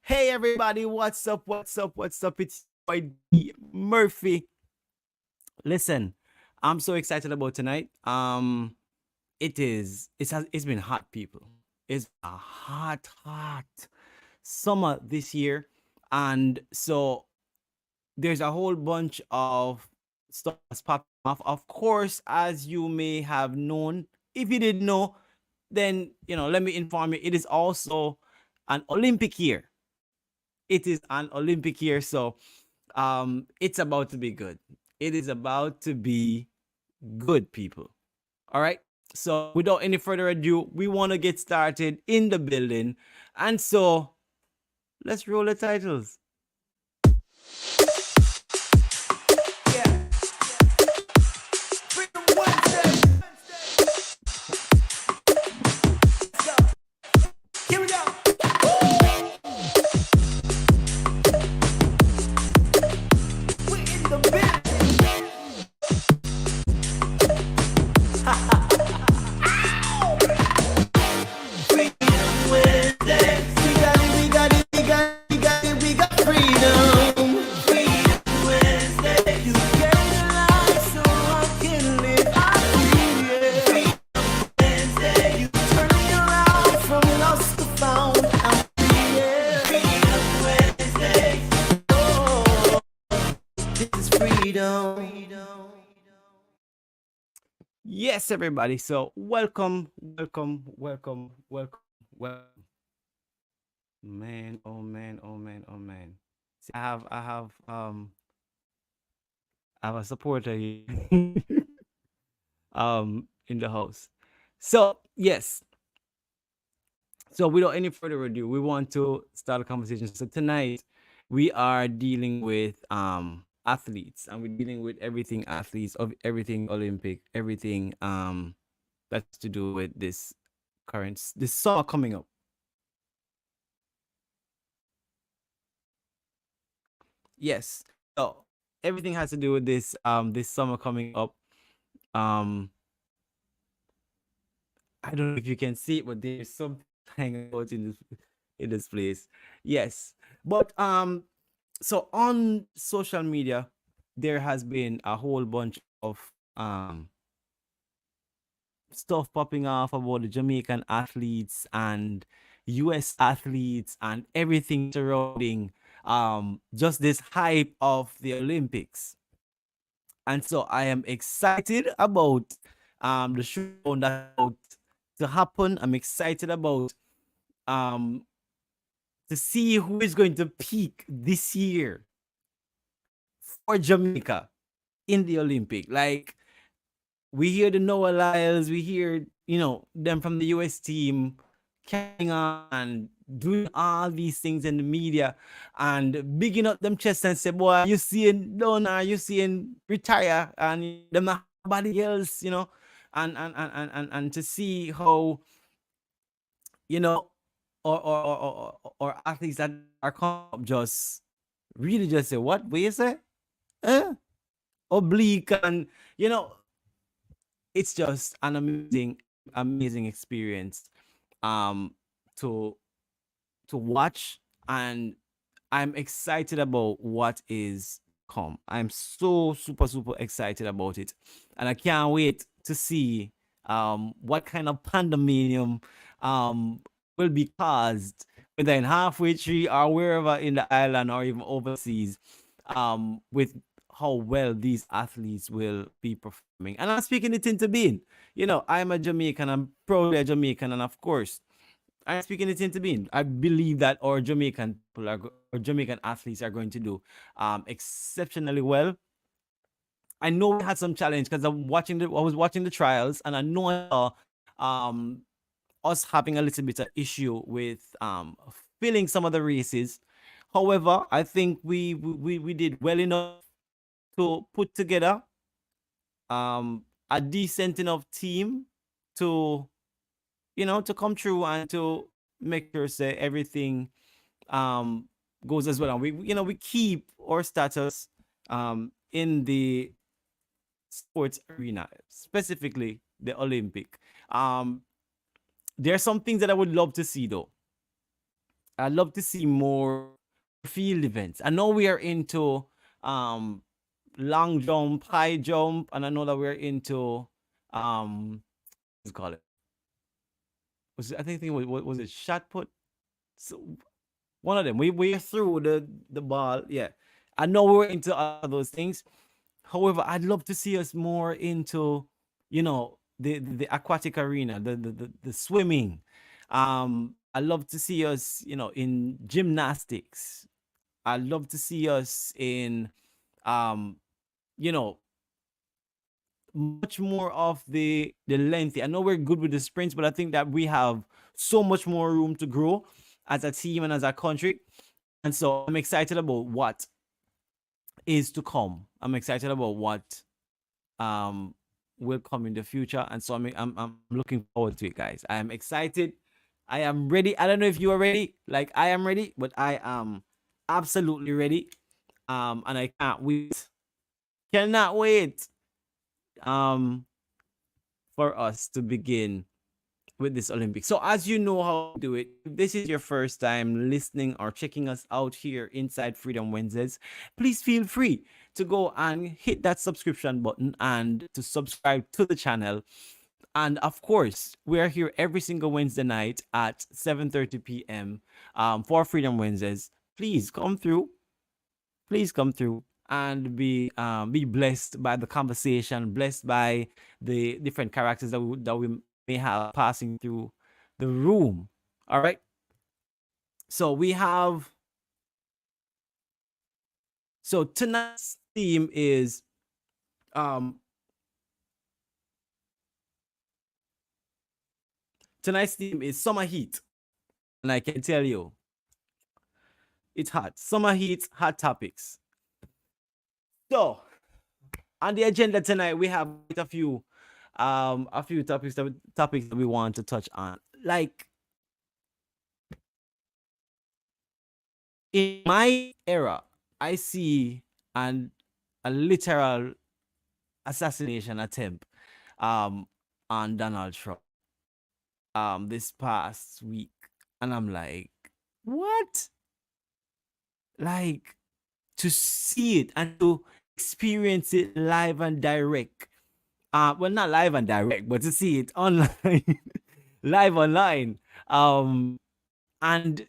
Hey everybody, what's up? What's up? What's up? It's my D Murphy. Listen, I'm so excited about tonight. It's been hot, people. It's a hot summer this year, and so there's a whole bunch of stuff that's popping off. Of course, as you may have known, if you didn't know, then let me inform you. It is also an Olympic year. It is an Olympic year, so it's about to be good. It is about to be good, people. All right. So without any further ado, we want to get started in the building, and so let's roll the titles. Yeah. Freedom Wednesday. Let's go. Here we go. We're in the building. Freedom Wednesday. We got it, we got it, we got it, we got it, we got freedom. Freedom Wednesday. You gave me life so I can live out here. Freedom Wednesday. You turn me around from lost to found. I'm free. Yeah. Freedom Wednesday. Oh, this is freedom. Yes, everybody. So welcome, welcome, welcome, welcome, welcome. Man, oh man, oh man, oh man. See, I have a supporter here, in the house. So yes. So without any further ado, we want to start a conversation. So tonight we are dealing with athletes, and we're dealing with everything athletes, of everything Olympic, everything that's to do with this summer coming up. Yes. So everything has to do with this summer coming up. Um I don't know if you can see it, but there's something hanging out in this place. Yes. But so on social media there has been a whole bunch of stuff popping off about the Jamaican athletes and US athletes and everything surrounding just this hype of the Olympics. And so I am excited about the show that's about to happen. I'm excited about um to see who is going to peak this year for Jamaica in the Olympic. Like, we hear the Noah Lyles, we hear, them from the US team carrying on and doing all these things in the media and bigging up them chests and say, boy, you seeing Donna, you seeing retire and them not nobody else, and to see how, you know, or athletes that are come up just really just say, what you say? Eh? Oblique, and you know, it's just an amazing experience um to watch, and I'm excited about what is come. I'm so super excited about it, and I can't wait to see what kind of pandemonium um will be caused, whether in halfway tree or wherever in the island or even overseas, with how well these athletes will be performing. And I'm speaking it into being. I'm a Jamaican, I'm proudly a Jamaican, and of course I'm speaking it into being. I believe that our Jamaican people or Jamaican athletes are going to do exceptionally well. I know we had some challenge because I was watching the trials, and I know I saw um us having a little bit of issue with filling some of the races. However, I think we did well enough to put together a decent enough team to to come through and to make sure say everything um goes as well, and we keep our status in the sports arena, specifically the Olympic. um There are some things that I would love to see though. I'd love to see more field events. I know we are into um long jump, high jump, and I know that we're into what's it called it? I think was it shot put? So one of them. We threw the ball. Yeah, I know we're into all those things. However, I'd love to see us more into, the aquatic arena, the swimming. I love to see us, in gymnastics. I'd love to see us in, um, you know, much more of the lengthy. I know we're good with the sprints, but I think that we have so much more room to grow as a team and as a country. And so I'm excited about what is to come. I'm excited about what um will come in the future, and so I'm looking forward to it, guys. I am excited. I am ready. I don't know if you are ready. Like I am ready, but I am absolutely ready. And I can't wait. Cannot wait. Um, for us to begin with this Olympics. So as you know how to do it, if this is your first time listening or checking us out here inside Freedom Wednesdays, please feel free to go and hit that subscription button and to subscribe to the channel. And of course, we are here every single Wednesday night at 7:30 p.m. For Freedom Wednesdays. Please come through. Please come through and be blessed by the conversation, blessed by the different characters that we may have passing through the room. All right. So we have. So tonight's theme is summer heat, and I can tell you, it's hot. Summer heat, hot topics. So on the agenda tonight, we have a few topics that we want to touch on. Like in my era, I see a literal assassination attempt on Donald Trump this past week, and I'm like, what? Like to see it and to experience it live and direct. Well, not live and direct, but to see it online, live online. And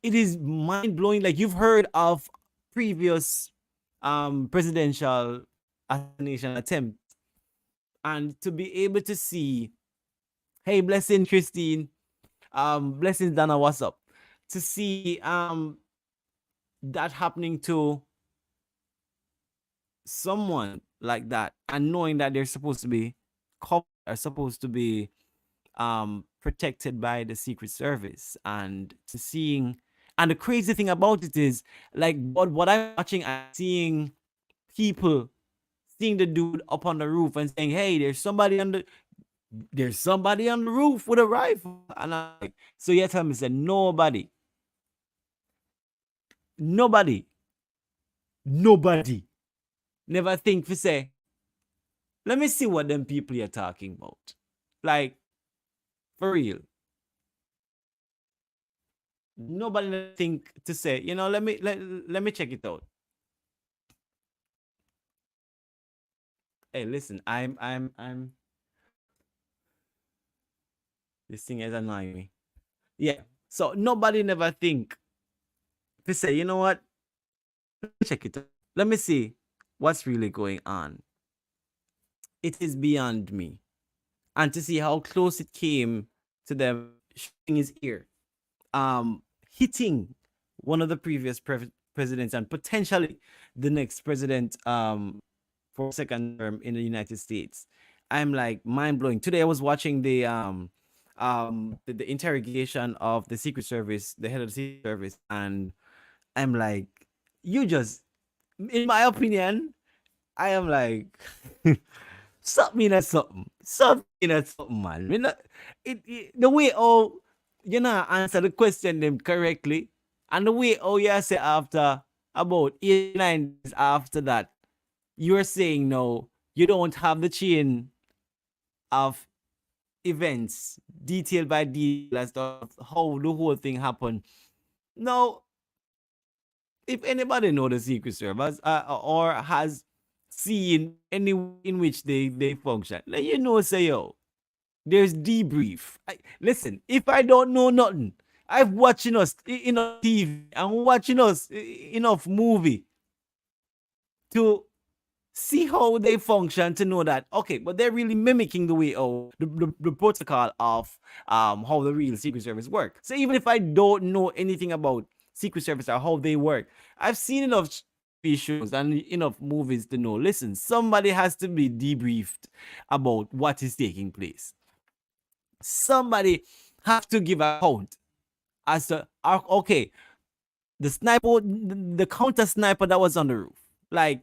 it is mind blowing. Like you've heard of previous presidential assassination attempts, and to be able to see, hey, blessing Christine, blessings Dana, what's up? To see that happening to someone like that, and knowing that they're supposed to be are supposed to be protected by the Secret Service, and to seeing, and the crazy thing about it is, like, what I'm watching and seeing people seeing the dude up on the roof and saying, hey, there's somebody on the roof with a rifle. And I'm like, so you tell me, said nobody never think to say, let me see what them people you're talking about. Like, for real. Nobody think to say, let me check it out. Hey, listen, I'm this thing is annoying me. Yeah. So nobody never think to say, you know what? Let me check it out. Let me see what's really going on. It is beyond me. And to see how close it came to them shooting his ear, hitting one of the previous presidents and potentially the next president for second term in the United States. I'm like mind blowing. Today I was watching the interrogation of the Secret Service, the head of the Secret Service, and I'm like, you just, in my opinion, I am like, something at something, man. The way answer the question them correctly, and the way you say after about 89 days after that, you're saying no, you don't have the chain of events, detail by detail, as to how the whole thing happened. Now, if anybody know the Secret Service or has seen any in which they function, let you know, say yo, there's debrief. Listen, if I don't know nothing, I've watching us enough TV and watching us enough movie to see how they function to know that okay, but they're really mimicking the way of the protocol of how the real Secret Service work. So even if I don't know anything about Secret Service or how they work, I've seen enough TV shows and enough movies to know. Listen, somebody has to be debriefed about what is taking place. Somebody have to give account as to okay, the sniper, the counter sniper that was on the roof, like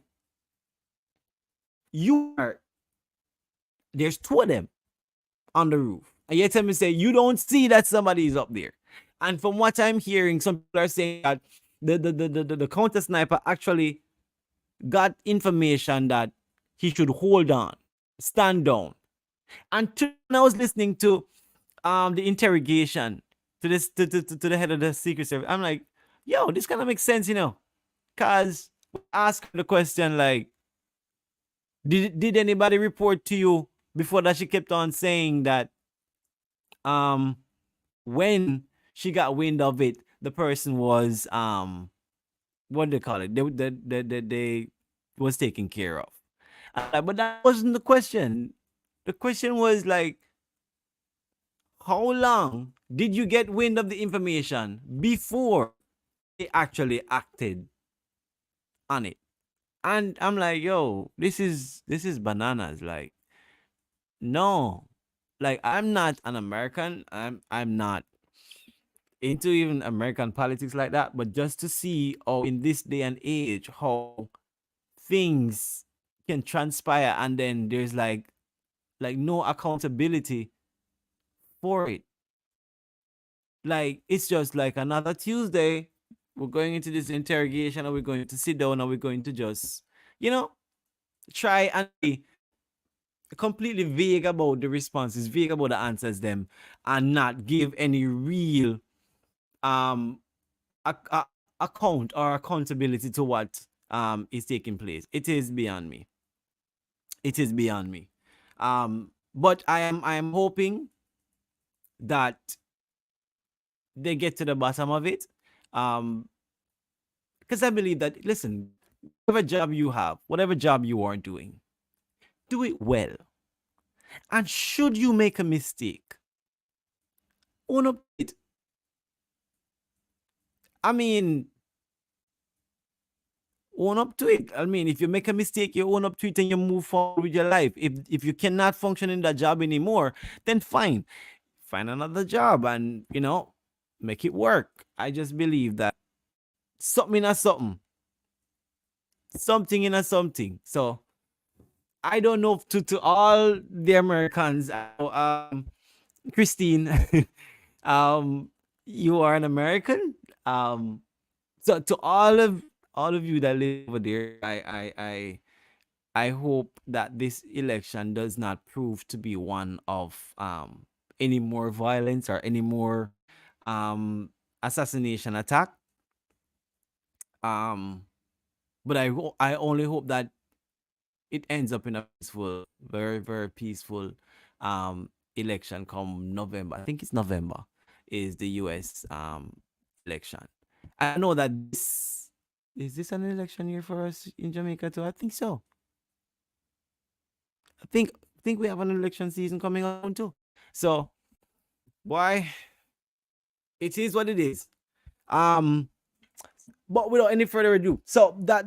you are. There's two of them on the roof, and you tell me say you don't see that somebody is up there. And from what I'm hearing, some people are saying that the counter sniper actually got information that he should hold on, stand down. And when I was listening to the interrogation to this to the head of the Secret Service, I'm like, yo, this kind of makes sense, cause ask the question like, did anybody report to you before that? She kept on saying that when she got wind of it, the person was what do they call it? They was taken care of. But that wasn't the question. The question was like, how long did you get wind of the information before they actually acted on it? And I'm like, yo, this is bananas. Like, no, like I'm not an American. I'm not into even American politics like that. But just to see, oh, in this day and age, how things can transpire, and then there's like no accountability for it. Like it's just like another Tuesday. We're going into this interrogation, and we're going to sit down, and we're going to just, try and be completely vague about the responses, vague about the answers, them, and not give any real um account or accountability to what is taking place. It is beyond me. It is beyond me. But I am hoping that they get to the bottom of it. Because I believe that, listen, whatever job you have, whatever job you are doing, do it well. And should you make a mistake, own up to it. I mean, own up to it. I mean, if you make a mistake, you own up to it and you move forward with your life. If you cannot function in that job anymore, then fine. Find another job and, make it work. I just believe that something in a something. Something in a something. So I don't know to all the Americans, Christine, you are an American. So to all of you that live over there, I hope that this election does not prove to be one of any more violence or any more assassination attack. But I only hope that it ends up in a peaceful, very, very peaceful election come November. I think it's November is the US election. I know that this is this an election year for us in Jamaica too? I think so. I think we have an election season coming on too. So why it is what it is. But without any further ado, so I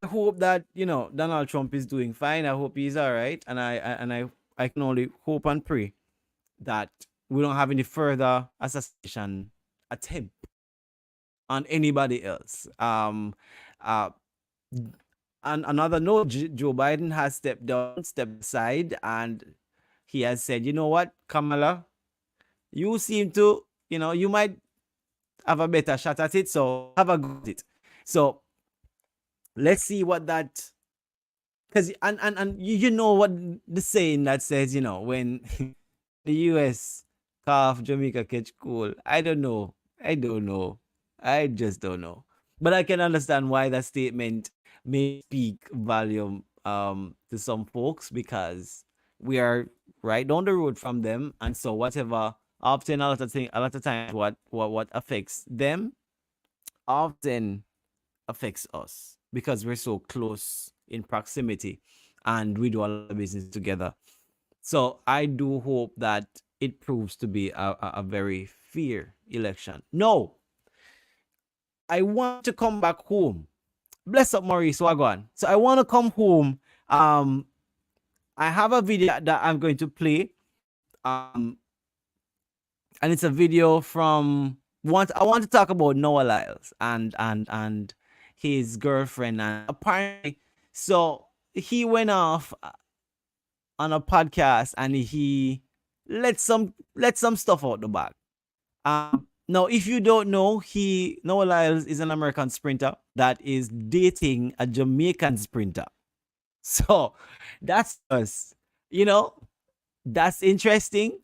hope that Donald Trump is doing fine. I hope he's all right, and I can only hope and pray that we don't have any further assassination attempt on anybody else. On another note, Joe Biden has stepped aside, and he has said, you know what, Kamala, you seem to, you might have a better shot at it, so have a go at it. So let's see what that, because and you know what the saying that says, when the US calf Jamaica catch cool. I don't know. I don't know. I just don't know. But I can understand why that statement may speak volume to some folks because we are right down the road from them, and so whatever often a lot of times what affects them often affects us because we're so close in proximity and we do a lot of business together. So I do hope that it proves to be a very fair election. No, I want to come back home. Bless up, Maurice Wagwan. So I want to come home. I have a video that I'm going to play. And it's a video from I want to talk about Noah Lyles and his girlfriend, and apparently so he went off on a podcast and he let some stuff out the bag. Now, if you don't know, Noah Lyles is an American sprinter that is dating a Jamaican sprinter. So that's us. You know, that's interesting.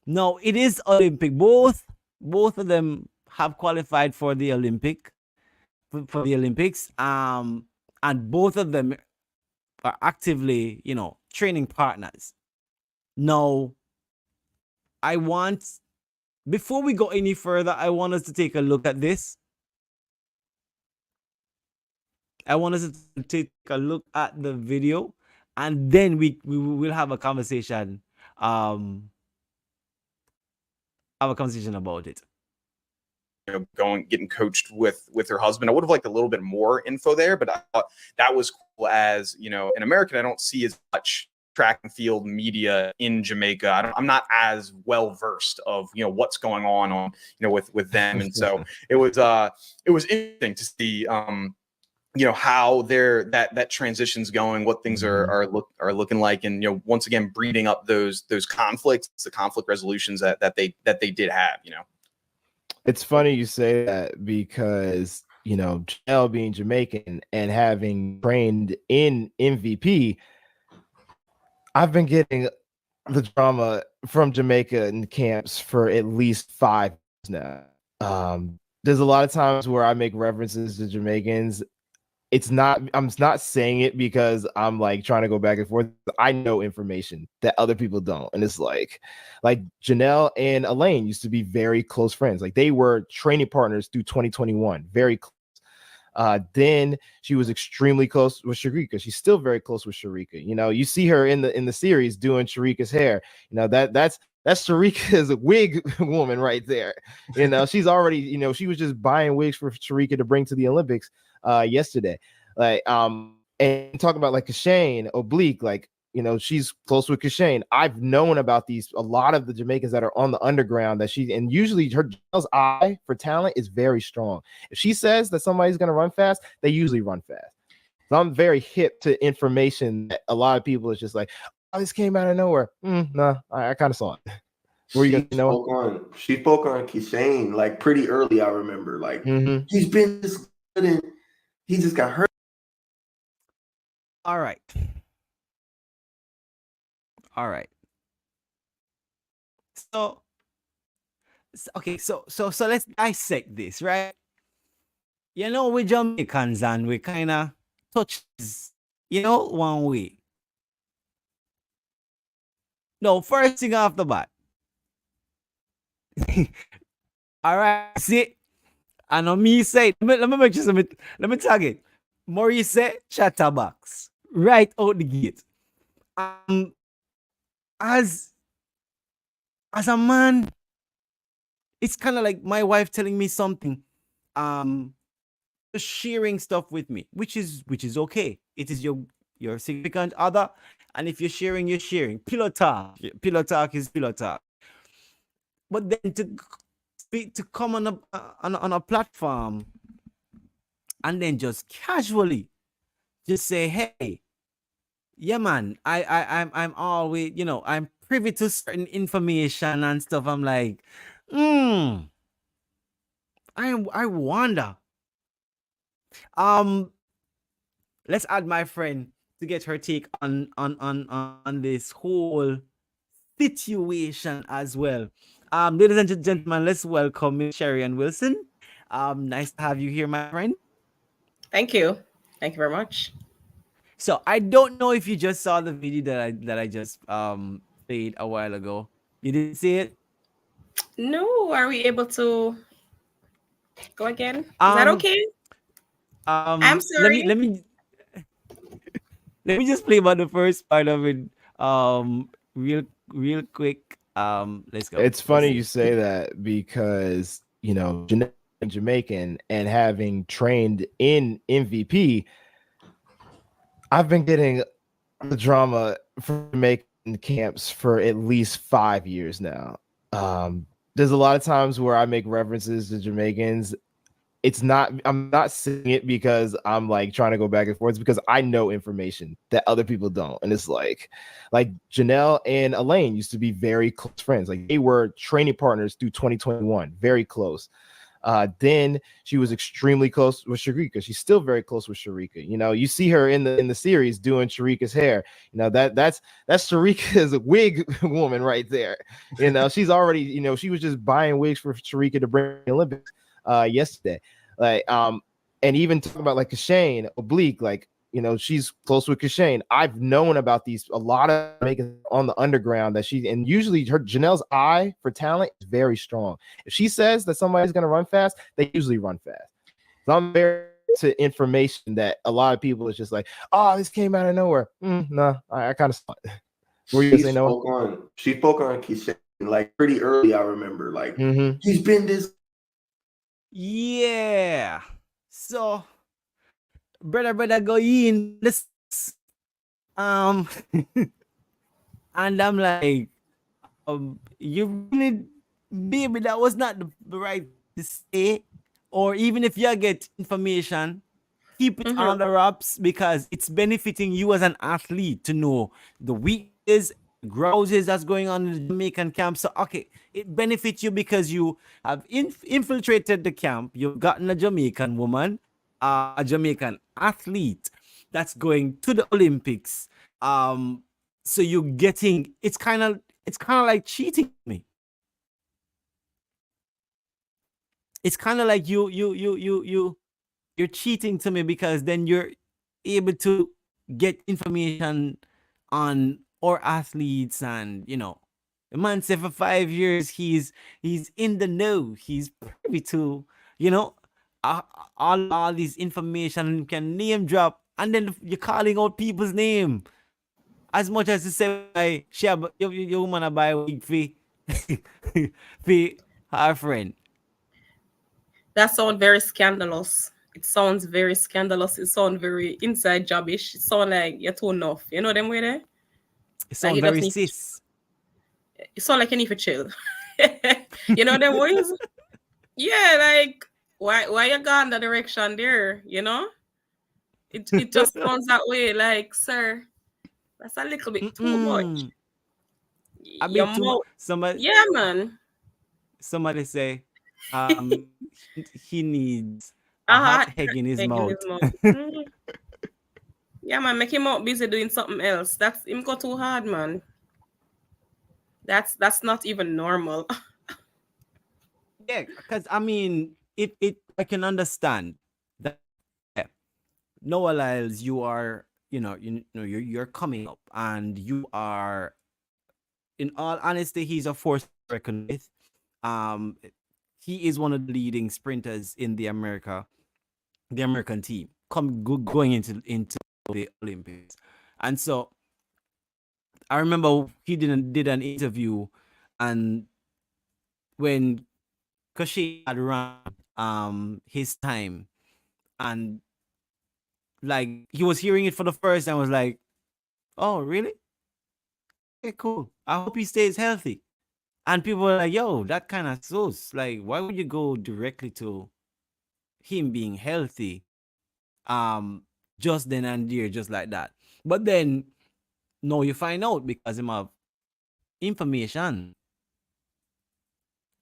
No, it is Olympic. Both of them have qualified for the for the Olympics. And both of them are actively, training partners. Now, I want before we go any further, I want us to take a look at this. I want us to take a look at the video, and then we will have a conversation. Have a conversation about it. Getting coached with her husband. I would have liked a little bit more info there, but I thought that was cool. As an American, I don't see as much track and field media in Jamaica. I'm not as well versed of what's going on with them, and so it was interesting to see how that transition's going, what things are looking like, and once again breeding up those conflicts, the conflict resolutions that they did have. It's funny you say that because Janelle being Jamaican and having trained in MVP, I've been getting the drama from Jamaica in camps for at least 5 years now. There's a lot of times where I make references to Jamaicans. I'm not saying it because I'm like trying to go back and forth. I know information that other people don't. And it's like Janelle and Elaine used to be very close friends. Like they were training partners through 2021, very close. Then she was extremely close with Sharika. She's still very close with Sharika. You see her in the series doing Sharika's hair. That's Sharika's wig woman right there. She's already, she was just buying wigs for Sharika to bring to the Olympics yesterday. And talk about like Kashane Oblique, she's close with Kashane. I've known about a lot of the Jamaicans that are on the underground and usually her eye for talent is very strong. If she says that somebody's going to run fast, they usually run fast. So I'm very hip to information that a lot of people is just like, oh, this came out of nowhere. No, I kind of saw it. She spoke on Kashane like pretty early. I remember he's been this good and he just got hurt. All right. So let's dissect this, right? We Jamaicans and we kind of touch this, one way. No, first thing off the bat. All right, see, I know me say, let me make sure, let me tag it. Maurice said chatterbox right out the gate. As a man, it's kind of like my wife telling me something, sharing stuff with me, which is okay. It is your significant other, and if you're sharing, you're sharing. Pillow talk is pillow talk. But then to come on a platform and then just casually just say, hey, yeah, man, I'm always, I'm privy to certain information and stuff. I'm like, I wonder. Let's add my friend to get her take on this whole situation as well. Ladies and gentlemen, let's welcome Miss Sherry and Wilson. Nice to have you here, my friend. Thank you. Thank you very much. So I don't know if you just saw the video that I just played a while ago. You didn't see it? No, are we able to go again? Is that Um okay? I'm let sorry. me just play about the first part of it real quick. Let's go. It's funny you say that because Janelle being Jamaican and having trained in MVP, I've been getting the drama from Jamaican camps for at least 5 years now. There's a lot of times where I make references to Jamaicans. I'm not saying it because I'm like trying to go back and forth. It's because I know information that other people don't. And it's like Janelle and Elaine used to be very close friends. Like they were training partners through 2021, very close. Then she was extremely close with Sharika. She's still very close with Sharika. You see her in the series doing Sharika's hair. That's Sharika's wig woman right there. She's already, she was just buying wigs for Sharika to bring the Olympics yesterday. And even talking about like Kashane Oblique, like she's close with Kashane. I've known about a lot of making on the underground and usually Janelle's eye for talent is very strong. If she says that somebody's gonna run fast, they usually run fast. So I'm very to information that a lot of people is just like, oh, this came out of nowhere. No, I kind of saw it. She spoke on Kashane like pretty early. I remember like he's been this. Yeah. So, brother, go in. Let's and I'm like, you really, baby, that was not the right to say. Or even if you get information, keep it on the wraps because it's benefiting you as an athlete to know the weaknesses, grouses that's going on in the Jamaican camp. So, okay, it benefits you because you have infiltrated the camp. You've gotten a Jamaican woman, a Jamaican athlete that's going to the Olympics. So you're getting, it's kind of like cheating me. It's kind of like you're cheating to me because then you're able to get information on our athletes and the man said for 5 years he's in the know, he's privy to all these information, can name drop, and then you're calling out people's name as much as to say your woman a buy wig fee for her friend. That sounds very scandalous. It sounds very scandalous. It sounds very inside jobbish. It sounds like you're too enough. You know them way there? It sounds very cis. It sounds like you need to chill. You know them ways? Yeah, like why you gone that direction there? It just sounds that way. Like, sir, that's a little bit too much. A bit too. Yeah, man. Somebody say, he needs a hot egg in his mouth. Yeah, man, make him out busy doing something else. That's him go too hard, man. That's not even normal. Yeah, because I mean, I can understand that. Yeah, Noah Lyles, you are, you're coming up, and you are, in all honesty, he's a force to reckon with. He is one of the leading sprinters in the American team, going into the Olympics, and so I remember he did an interview, and when Kashane had run his time, and like he was hearing it for the first time, was like, oh really? Okay, cool. I hope he stays healthy. And people were like, yo, that kind of sucks. Like, why would you go directly to him being healthy? Just then and there, just like that. But then, no, you find out because him have information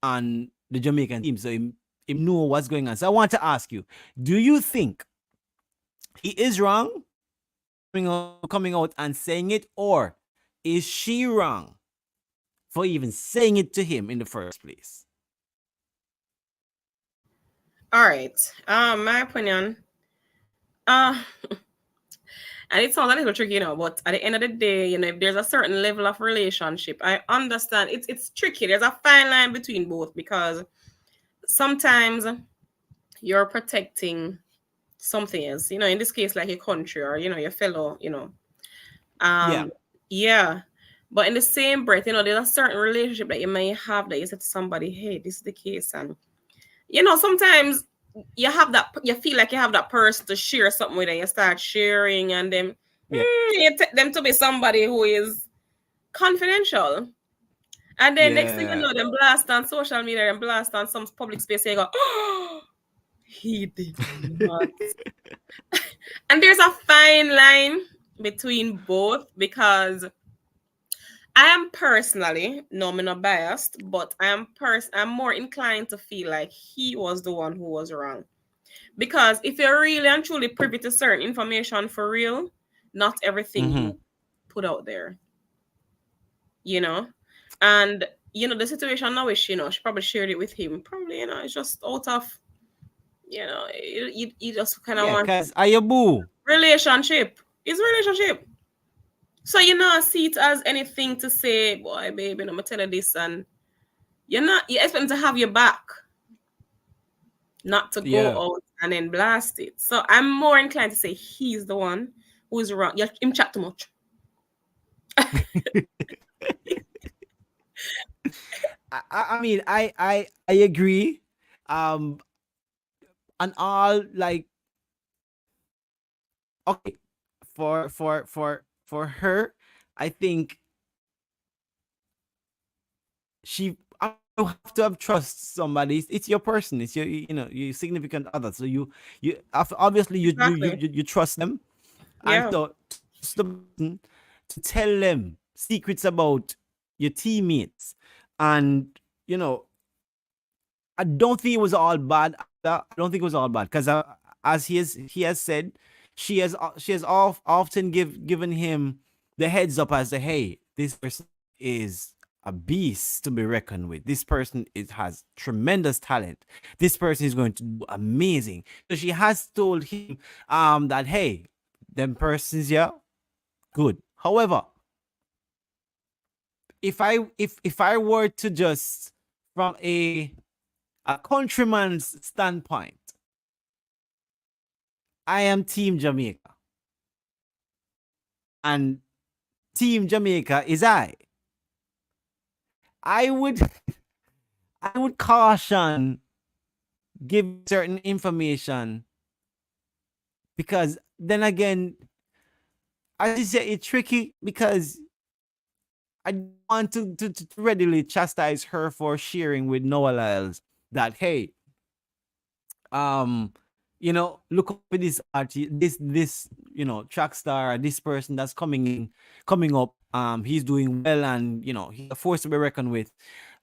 on the Jamaican team. So him know what's going on. So I want to ask you, do you think he is wrong coming out and saying it, or is she wrong for even saying it to him in the first place. All right. My opinion. And it sounds a little tricky, but at the end of the day, if there's a certain level of relationship, I understand it's tricky. There's a fine line between both, because sometimes you're protecting something else, in this case, like your country or, your fellow, yeah. But in the same breath, there's a certain relationship that you may have that you say to somebody, hey, this is the case. And, sometimes you feel like you have that person to share something with, and you start sharing, and then you take them to be somebody who is confidential. And then next thing you know, them blast on social media, and blast on some public space, and you go, oh, he did not. And there's a fine line between both, because I am personally, no, I'm not biased, but I'm more inclined to feel like he was the one who was wrong. Because if you're really and truly privy to certain information for real, not everything you put out there. And the situation now is, she probably shared it with him. Probably, it's just out of, you just kind of want, because are you boo? Relationship. It's relationship. So see it as anything to say, boy, baby, I'm gonna tell you this, and you expect them to have your back, not to go out and then blast it. So I'm more inclined to say he's the one who is wrong. You him chat too much. I mean, I agree. And all, like, okay, for her, I think I don't have to have trust somebody. It's your person. It's your your significant other. So you obviously you trust them, and so to tell them secrets about your teammates, and I don't think it was all bad. I don't think it was all bad, because as he has said, she has often given him the heads up as hey, this person is a beast to be reckoned with. This person has tremendous talent. This person is going to do amazing. So she has told him that hey, them persons good. However, if I were to just from a countryman's standpoint, I am Team Jamaica, and Team Jamaica is I would caution give certain information, because then again, as you say, it's tricky, because I don't want to readily chastise her for sharing with Noah Lyles that hey, look up for this artist, this track star, this person that's coming up. He's doing well, and he's a force to be reckoned with.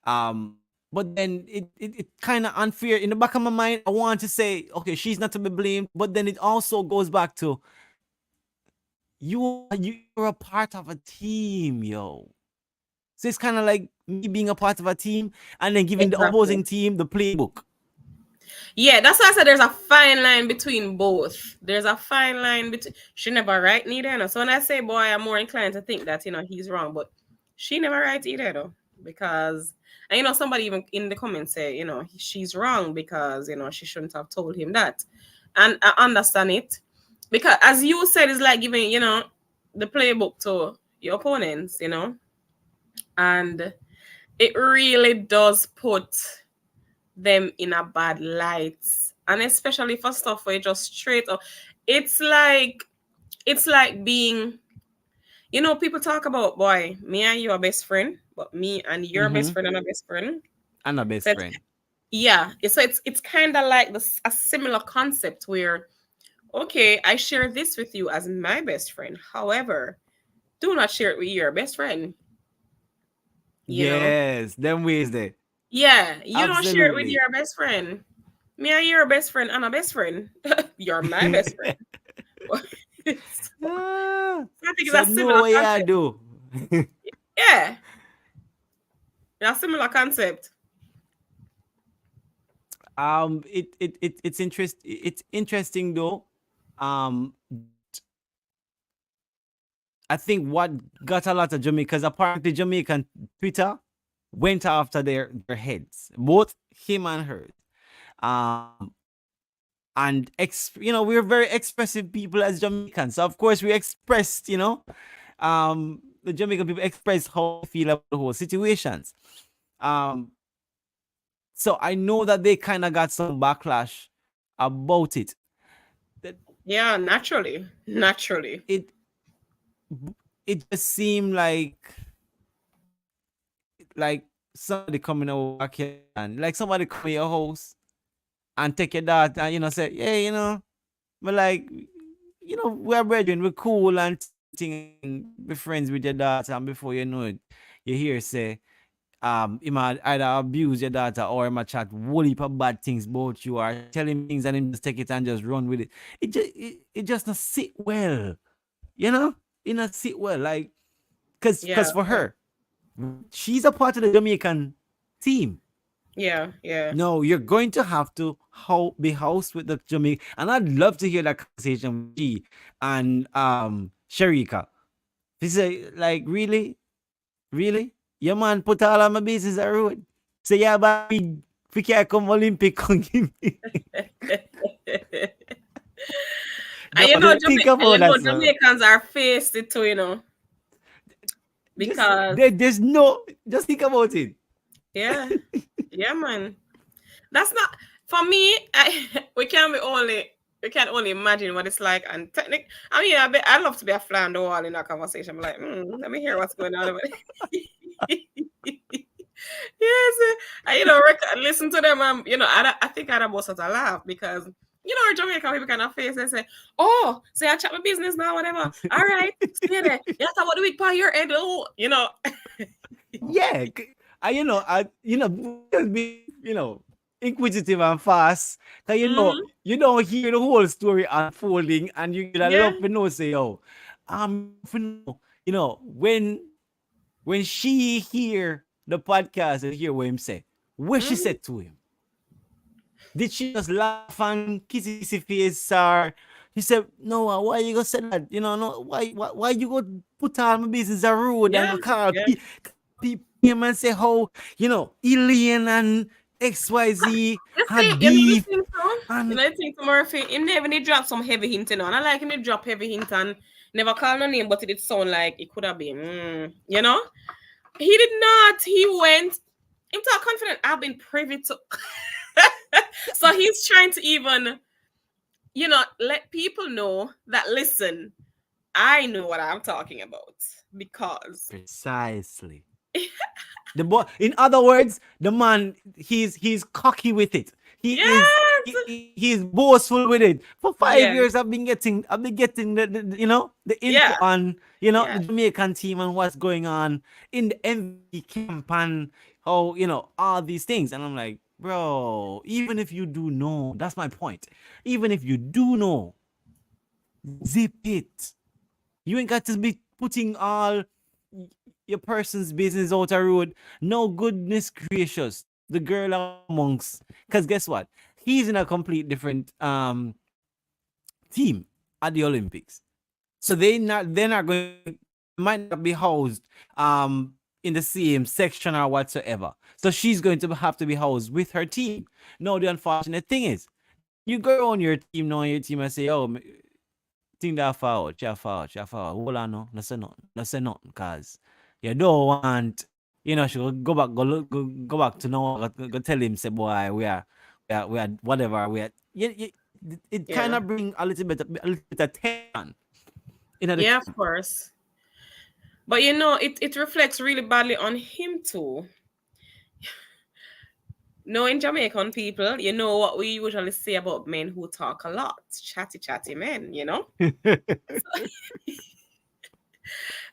But then it kind of unfair. In the back of my mind, I want to say, okay, she's not to be blamed, but then it also goes back to you're a part of a team, yo. So it's kind of like me being a part of a team and then giving the opposing team the playbook. Yeah, that's why I said there's a fine line between both. There's a fine line between. She never right neither. So when I say boy, I'm more inclined to think that he's wrong, but she never right either though, because and somebody even in the comments say she's wrong because she shouldn't have told him that, and I understand it, because as you said, it's like giving the playbook to your opponents, and it really does put them in a bad light, and especially for stuff where just straight up, it's like being, people talk about, boy, me and you are best friend, but me and your best friend and a best friend and a best friend. Yeah, so it's kind of like a similar concept where, okay, I share this with you as my best friend, however, do not share it with your best friend. Yes, them ways there. Yeah, you don't share it with your best friend. Me and your best friend and a best friend. You're my best friend. I think it's a similar concept. I do. Yeah. A similar concept. It's interesting though. I think what got a lot of Jamaicans, apparently Jamaican Twitter went after their heads, both him and her. And we're very expressive people as Jamaicans. So of course we expressed, the Jamaican people express how they feel about the whole situations. So I know that they kind of got some backlash about it. Yeah, naturally. It just seemed like somebody coming over back here and like somebody come to your house and take your daughter and say, yeah, but like, we're brethren, we're cool and be friends with your daughter, and before you know it, you hear say he might either abuse your daughter or he might chat whole heap of bad things about you or tell him things and him just take it and just run with it. It just not sit well, it not sit well, like because for her, she's a part of the Jamaican team. Yeah. No, you're going to have to be housed with the Jamaican, and I'd love to hear that conversation with she and Sharika. She say, like, really, your man put all of my business on road. Say, yeah, but we can't come Olympic, come give me. And Jamaicans are faced it too, because there's just think about it. Yeah. Yeah, man. That's not for me. We can't only imagine what it's like. And I'd love to be a fly on the wall in that conversation. I'm like, let me hear what's going on about it. Yes, listen to them. I think I'd have most of the laugh because our Jamaican people kind of face and say, "Oh, say I chat my business now, whatever. All right, stay there. You talk about the week by your head, Yeah, be inquisitive and fast. Cause you don't hear the whole story unfolding, and you get a love to know. Say, when she hear the podcast and hear what him say, what she said to him. Did she just laugh and kissy face, or he said, "No, why you gonna say that? No, why you go put all my business on road and call people and say how Elaine and XYZ had beef?" I think Murphy, he never drop some heavy hint, and I like him to drop heavy hint and never call no name, but it did sound like it could have been, He did not. He went into a confident. I've been privy to. So he's trying to even, let people know that, listen, I know what I'm talking about because precisely. The boy, in other words, the man, he's cocky with it. He's boastful with it. For 5 years, I've been getting the info on the Jamaican team and what's going on in the MVP camp and how all these things, and I'm like, bro, even if you do know, that's my point. Even if you do know, zip it. You ain't got to be putting all your person's business out the road. No, goodness gracious, the girl amongst, because guess what? He's in a complete different team at the Olympics, so they're not might not be housed in the same section or whatsoever. So she's going to have to be housed with her team. No, the unfortunate thing is, you go on your team, and say, "Oh, think that forward. Hold on, no say nothing, cause you don't want, she will go back to no, go tell him, say, boy, we are whatever, we are." It kind of bring a little bit of tension. Of course. But it reflects really badly on him too. Knowing Jamaican people, what we usually say about men who talk a lot. Chatty men,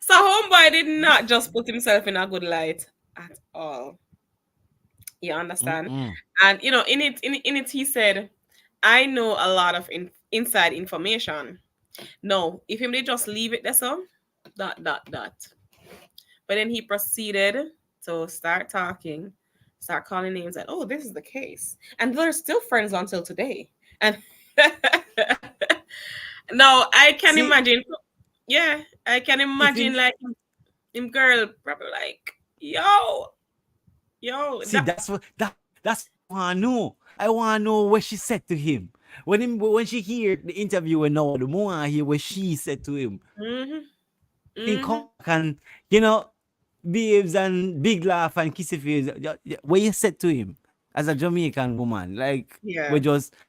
So homeboy did not just put himself in a good light at all. You understand? And in it he said, "I know a lot of inside information." No, if him they just leave it there, so that. But then he proceeded So start talking, start calling names, and oh, this is the case, and they're still friends until today. And no, I can See, imagine. Yeah, I can if imagine him like him girl probably like, yo, see, that's what I know. I want to know what she said to him when she hear the interview. And now the more I hear what she said to him, mm-hmm, he mm-hmm. come back and behaves and big laugh and kiss face. What you said to him as a Jamaican woman, like Yeah.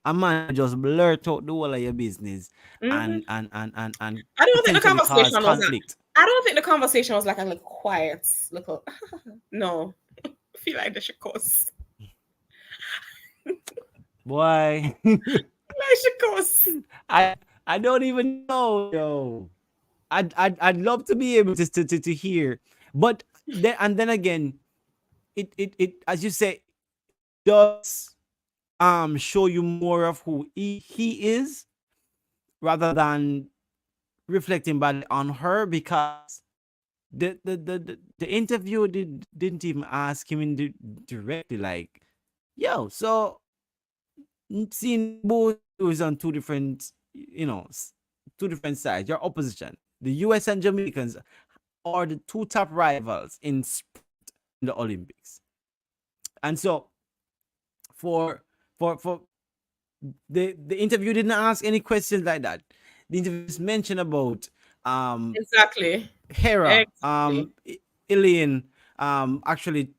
a man just blurt out the whole of your business Mm-hmm. and I don't think the potentially cause conversation was conflict. I don't think the conversation was like a little quiet, little. No, I feel like they should cuss. Boy, Like should cuss. I don't even know, yo. I'd love to be able to hear, but then again, it as you say does show you more of who he is rather than reflecting badly on her, because the interviewer didn't even ask him directly like, yo, so seeing both was on two different two different sides, your opposition, the US and Jamaicans are the two top rivals in the Olympics. And so for the interview didn't ask any questions like that. The interview just mentioned about Exactly. Hera, Exactly. Elaine, actually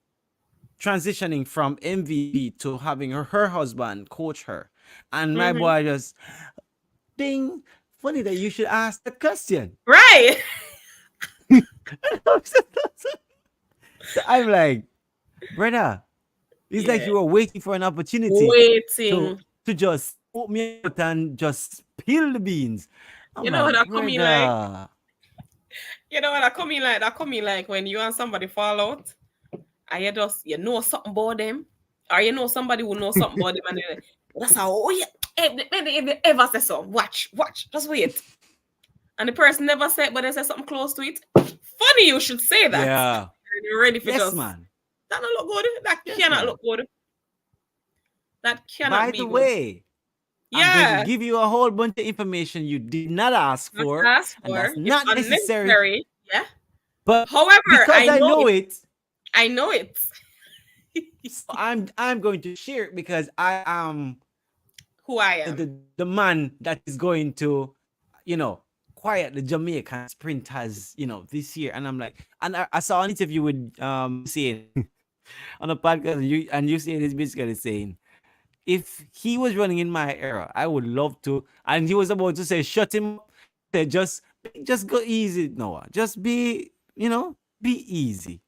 transitioning from MVP to having her husband coach her. And my Mm-hmm. boy just ding, funny that you should ask the question. Right. So I'm like, brother, it's like Yeah. you were waiting for an opportunity Waiting. to just put me out and just spill the beans. I'm You know what like, I come in like? brother. You know what I come in like? I come in like when you and somebody fall out, and you know something about them, or you know somebody will know something about them, and they're like, that's how. Oh yeah, if they ever say so, watch, just wait. And the person never said, but they say something close to it. Funny, you should say that. Yeah. You're ready for Yes, just man. that don't look good. That Yes, cannot man. look good. That cannot By be the good. way, I'm going Yeah, to give you a whole bunch of information you did not ask not for, ask and for. that's It's not necessary. unnecessary. Yeah. But However, because I know it, I know it. so I'm going to share it because I am Who I am. the man that is going to, quiet the Jamaican sprinters, this year. And I'm like, and I saw an interview with saying on a podcast, and you saying is basically saying, if he was running in my era, I would love to. And he was about to say, shut him up. Say, just go easy, Noah. Just be easy.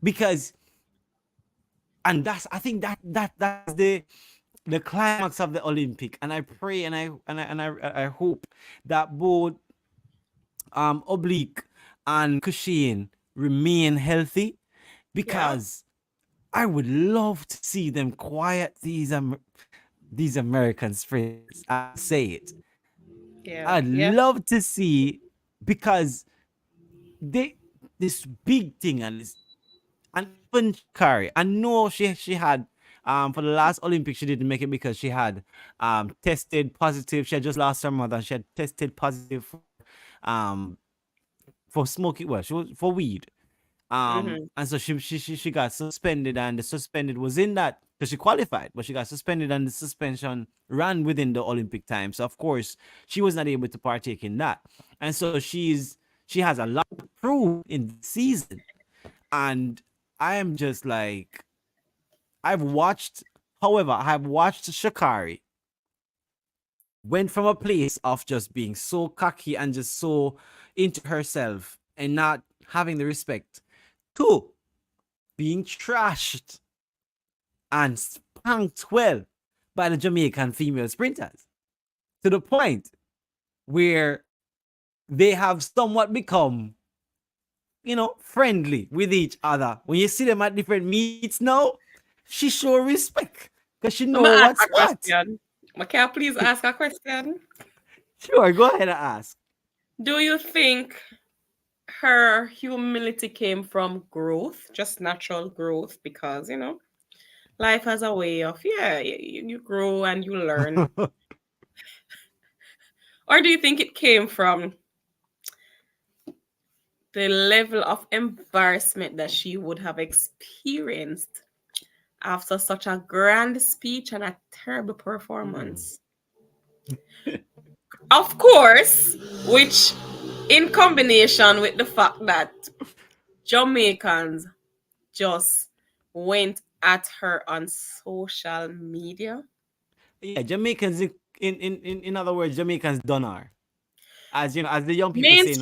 Because, and I think that's the climax of the Olympic. And I pray and I hope that both Oblique and Cushing remain healthy, because I would love to see them quiet these American sprinters. I say it. Yeah. I'd love to see, because this big thing and even Kari, I know she had for the last Olympics she didn't make it because she had tested positive. She had just lost her mother. She had tested positive for smoking. Well, she was for weed. And so she got suspended, and the suspended was in that because she qualified, but she got suspended, and the suspension ran within the Olympic time. So of course she was not able to partake in that, and so she has a lot to prove in the season. And I am just like, I have watched Sha'Carri went from a place of just being so cocky and just so into herself and not having the respect to being trashed and spanked well by the Jamaican female sprinters, to the point where they have somewhat become, friendly with each other. When you see them at different meets now, she show respect because she know what's what. Can I please ask a question? Sure, go ahead and ask. Do you think her humility came from growth, just natural growth, because life has a way of you grow and you learn. Or do you think it came from the level of embarrassment that she would have experienced after such a grand speech and a terrible performance? Of course, which in combination with the fact that Jamaicans just went at her on social media. Yeah, Jamaicans in other words, Jamaicans done her. As you know, as the young people say nowadays.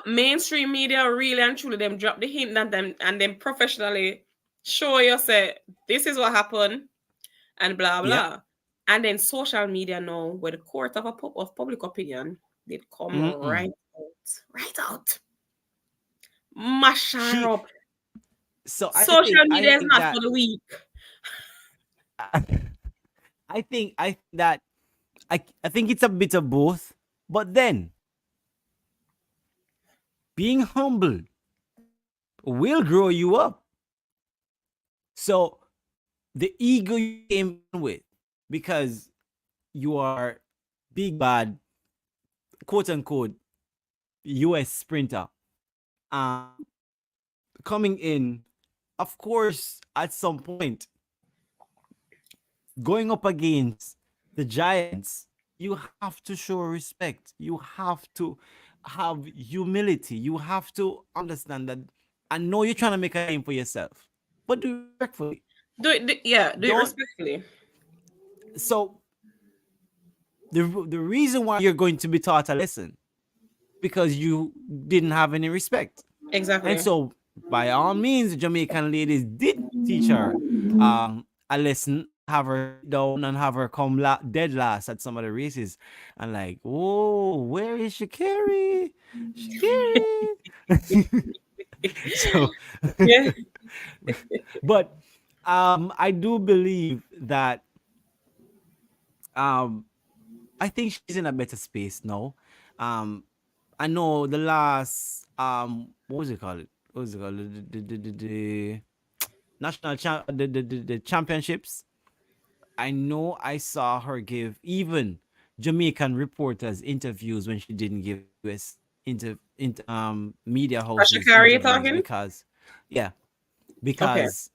Mainstream media really and truly them drop the hint and them professionally show you say this is what happened and blah blah. Yeah. And then social media now, where the court of public opinion did come right out. Mash her up. So social media is not for the weak. I think it's a bit of both, but then being humble will grow you up. So the ego you came with because you are big bad, quote unquote, US sprinter, coming in, of course, at some point, going up against the giants, you have to show respect. You have to have humility. You have to understand that I know you're trying to make a name for yourself, but do it respectfully. Do it respectfully. So the reason why you're going to be taught a lesson because you didn't have any respect. Exactly. And so by all means, the Jamaican ladies did teach her a lesson, have her down and have her come dead last at some of the races. And like, oh, where is Sha'Carri? Sha'Carri. So yeah. But I do believe that I think she's in a better space now. I know the last what was it called? What was it called? The national the championships. I know I saw her give even Jamaican reporters interviews when she didn't give US media hosts because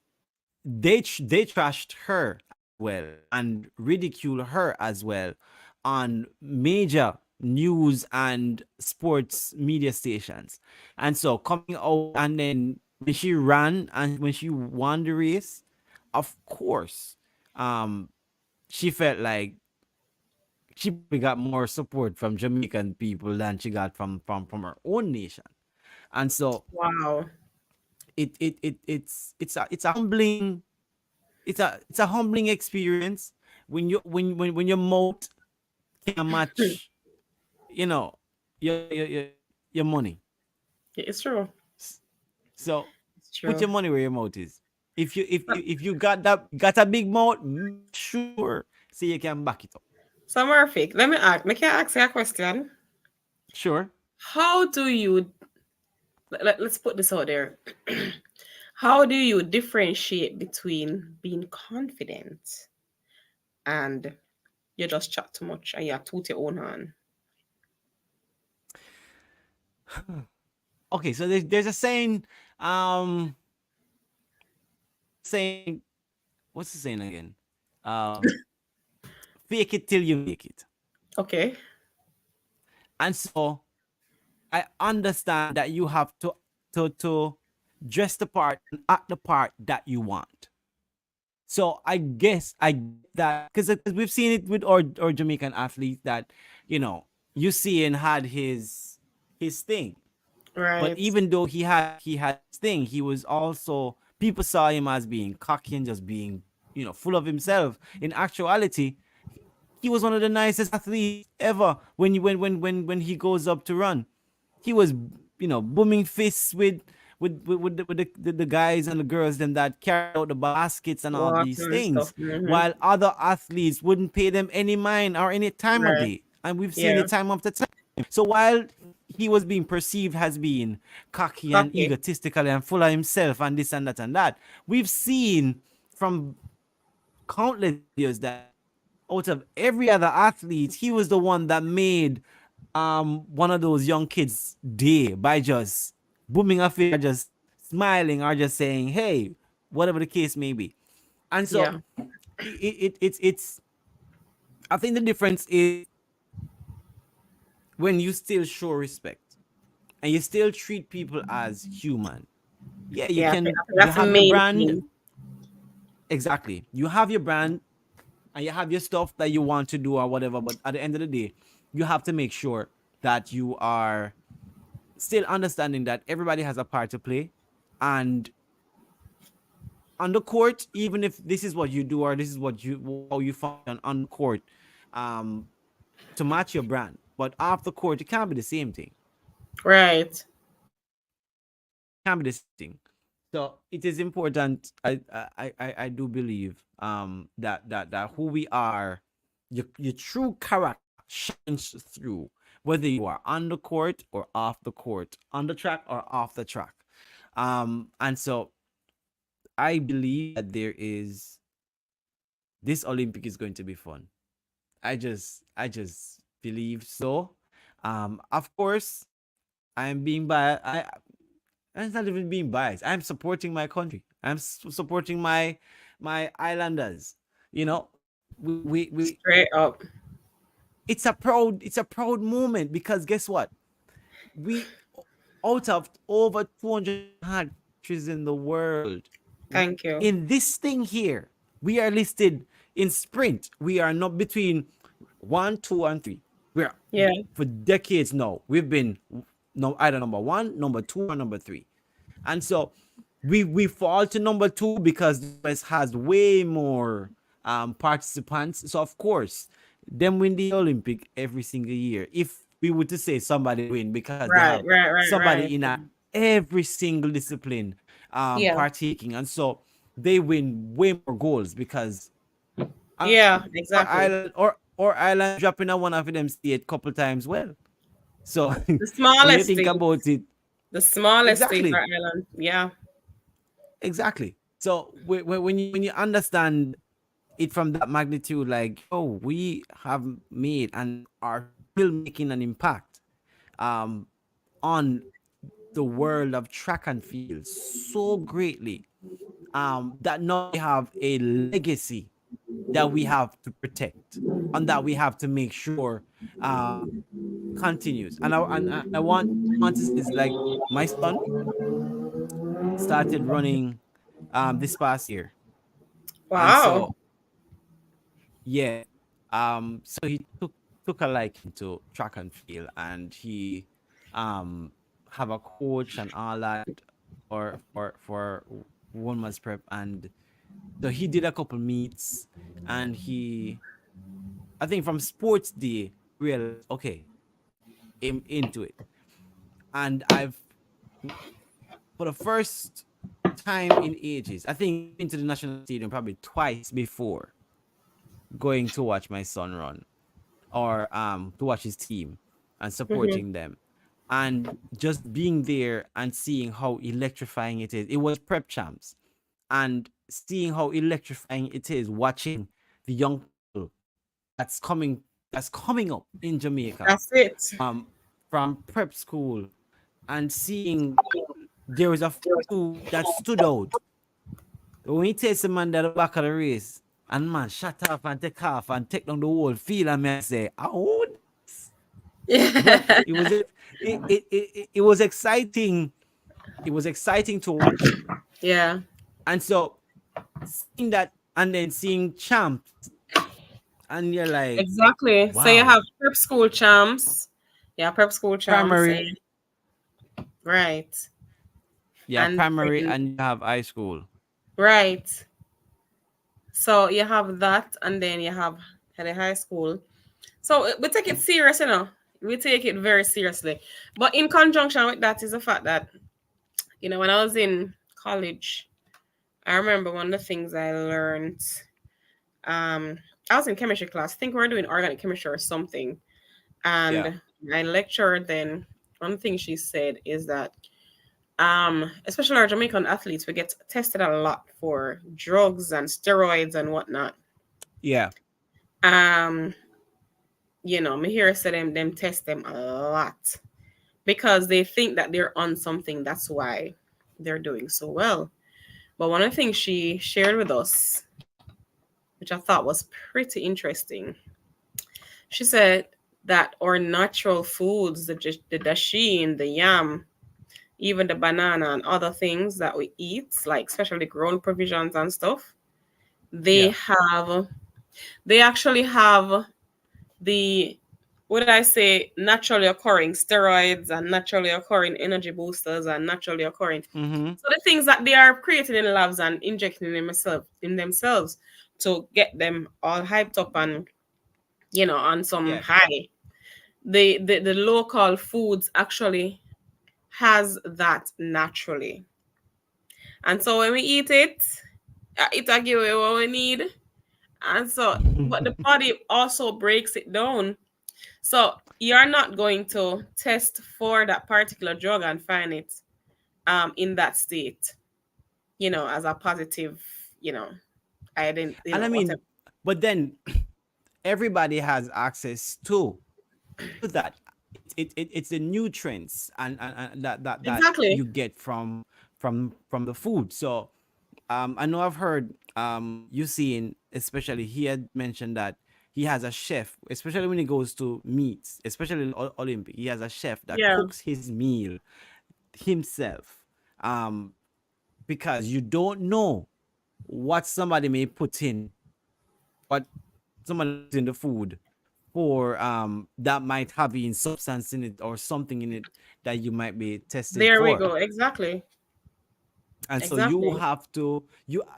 they trashed her well and ridicule her as well on major news and sports media stations. And so coming out, and then when she ran and when she won the race, of course, she felt like she got more support from Jamaican people than she got from her own nation. And so wow, it's a humbling experience when your mouth can match your money. It's true. So put your money where your mouth is. If you got a big mouth, sure, so you can back it up. So Murphy, let me ask you a question. Sure. How do you let's put this out there. How do you differentiate between being confident and you just chat too much and you toot your own hand? Okay, so there's a saying, what's the saying again? Fake it till you make it. Okay. And so I understand that you have to dress the part and act the part that you want. So I guess that because we've seen it with our Jamaican athletes that you see and had his thing. Right. But even though he had his thing, he was also, people saw him as being cocky and just being full of himself. In actuality, he was one of the nicest athletes ever. When he goes up to run, he was booming fists with the guys and the girls them that carry out the baskets and all these things, while other athletes wouldn't pay them any mind or any time of day. And we've seen it time after time. So while he was being perceived as being cocky and Okay. egotistical and full of himself and this and that and that. We've seen from countless years that out of every other athlete, he was the one that made one of those young kids' day by just booming a figure, just smiling or just saying, "Hey," whatever the case may be. And so Yeah. it's I think the difference is when you still show respect and you still treat people as human. Yeah, you Yeah. can you That's the have your main brand. thing. Exactly. You have your brand and you have your stuff that you want to do or whatever, but at the end of the day, you have to make sure that you are still understanding that everybody has a part to play. And on the court, even if this is what you do or this is what you how you function on the court, um, to match your brand. But off the court, it can't be the same thing. Right. It can't be the same thing. So it is important. I do believe that who we are, your true character shines through, whether you are on the court or off the court, on the track or off the track. And so I believe that this Olympic is going to be fun. I just believe so. Of course, I'm being biased. I'm not even being biased. I'm supporting my country. I'm supporting my islanders. You know, we Straight up. it's a proud moment because guess what? We out of over 200 countries in the world, Thank you. in this thing here, we are listed in sprint. We are not between 1, 2, and 3. We are Yeah. for decades now. We've been either number 1, number 2, or number 3. And so we fall to number 2 because the US has way more participants. So of course, them win the Olympic every single year. If we were to say somebody win because they have somebody in every single discipline Yeah. partaking, and so they win way more goals because Yeah, exactly. or Ireland dropping a one of them state a couple times. Well, so The when you smallest think state. about it, The smallest exactly, state for Ireland. Yeah. exactly. So when you understand it from that magnitude, like, oh, we have made and are still making an impact on the world of track and field so greatly, that now we have a legacy that we have to protect and that we have to make sure continues. And I want to say is like my son started running this past year, and Wow. so yeah, so he took a liking to track and field, and he have a coach and all that for women's prep. And so he did a couple meets, and I think from sports day realized, okay, I'm into it. And I've, for the first time in ages, I think into the national stadium probably twice before going to watch my son run, or to watch his team and supporting them, and just being there and seeing how electrifying it is. It was prep champs, and seeing how electrifying it is watching the young people that's coming up in Jamaica That's it. from prep school, and seeing there was a few that stood out. When he takes a man at the back of the race, and man shut off and take off and take down the whole field, and me I say, oh, Yeah. it was exciting. It was exciting to watch. Yeah. And so seeing that, and then seeing champs, and you're like, Exactly. wow. So you have prep school champs. Yeah, prep school champs. Primary. Right. Yeah, And primary, then- and you have high school. Right. So you have that, and then you have the high school. So we take it serious, you know. We take it very seriously. But in conjunction with that is the fact that, you know, when I was in college, I remember one of the things I learned. I was in chemistry class. I think we were doing organic chemistry or something. And my lecturer then one thing she said is that especially our Jamaican athletes, we get tested a lot for drugs and steroids and whatnot. Yeah. Me hear say them test them a lot because they think that they're on something. That's why they're doing so well. But one of the things she shared with us, which I thought was pretty interesting, she said that our natural foods, the dasheen, the yam, even the banana and other things that we eat, like especially grown provisions and stuff, they actually have the, what did I say, naturally occurring steroids and naturally occurring energy boosters and naturally occurring. So the things that they are creating in labs and injecting in themselves to get them all hyped up and, on some high. The local foods actually has that naturally. And so when we eat it, it give away what we need. And so, but the body also breaks it down. So you're not going to test for that particular drug and find it in that state, as a positive, I didn't. And I mean, whatever. But then everybody has access to that. It's the nutrients and that exactly. you get from the food. So I know I've heard Usain, especially, he had mentioned that he has a chef, especially when he goes to meets, especially in Olympic. He has a chef that cooks his meal himself, because you don't know what somebody may put in, what somebody puts in the food for that might have in substance in it or something in it that you might be tested there for. We go, exactly. And so you have to,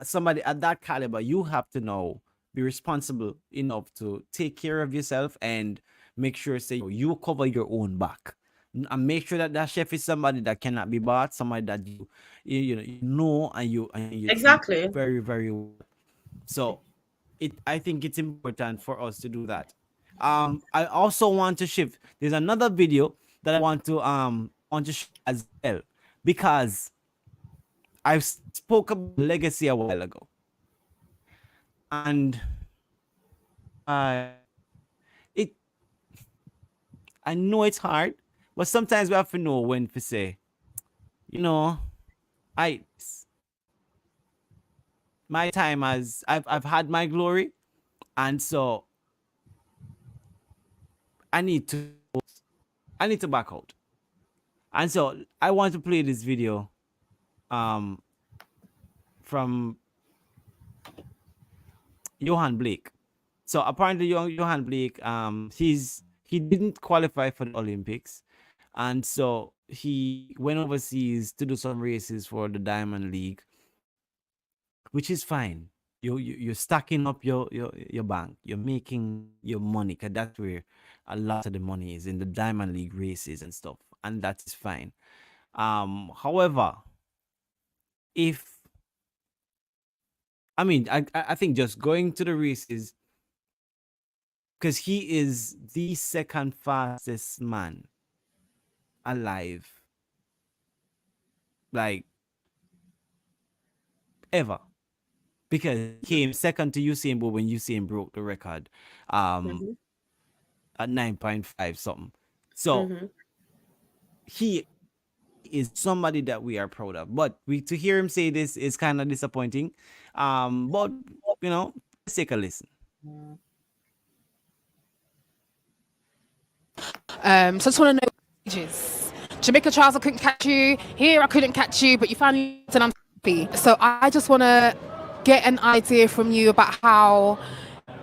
somebody at that caliber, you have to know, be responsible enough to take care of yourself and make sure, say, you cover your own back, and make sure that chef is somebody that cannot be bought, somebody that you know and you exactly very, very well. So I think it's important for us to do that. I also want to shift. There's another video that I want to share as well, because I spoke about legacy a while ago, and I know it's hard, but sometimes we have to know when to say, my time has, I've had my glory, and so I need to back out. And so I want to play this video from Johan Blake. So apparently Johan Blake, he didn't qualify for the Olympics, and so he went overseas to do some races for the Diamond League, which is fine. You're stacking up your bank, you're making your money, because that's where a lot of the money is, in the Diamond League races and stuff, and that is fine. However, I think just going to the races, because he is the second fastest man alive, like, ever, because he came second to Usain Bolt when Usain broke the record at 9.5 something. So he is somebody that we are proud of, but to hear him say this is kind of disappointing. But let's take a listen. So I just want to know, Jamaica Trials, I couldn't catch you. Here I couldn't catch you, but you finally said I'm happy. So I just want to get an idea from you about how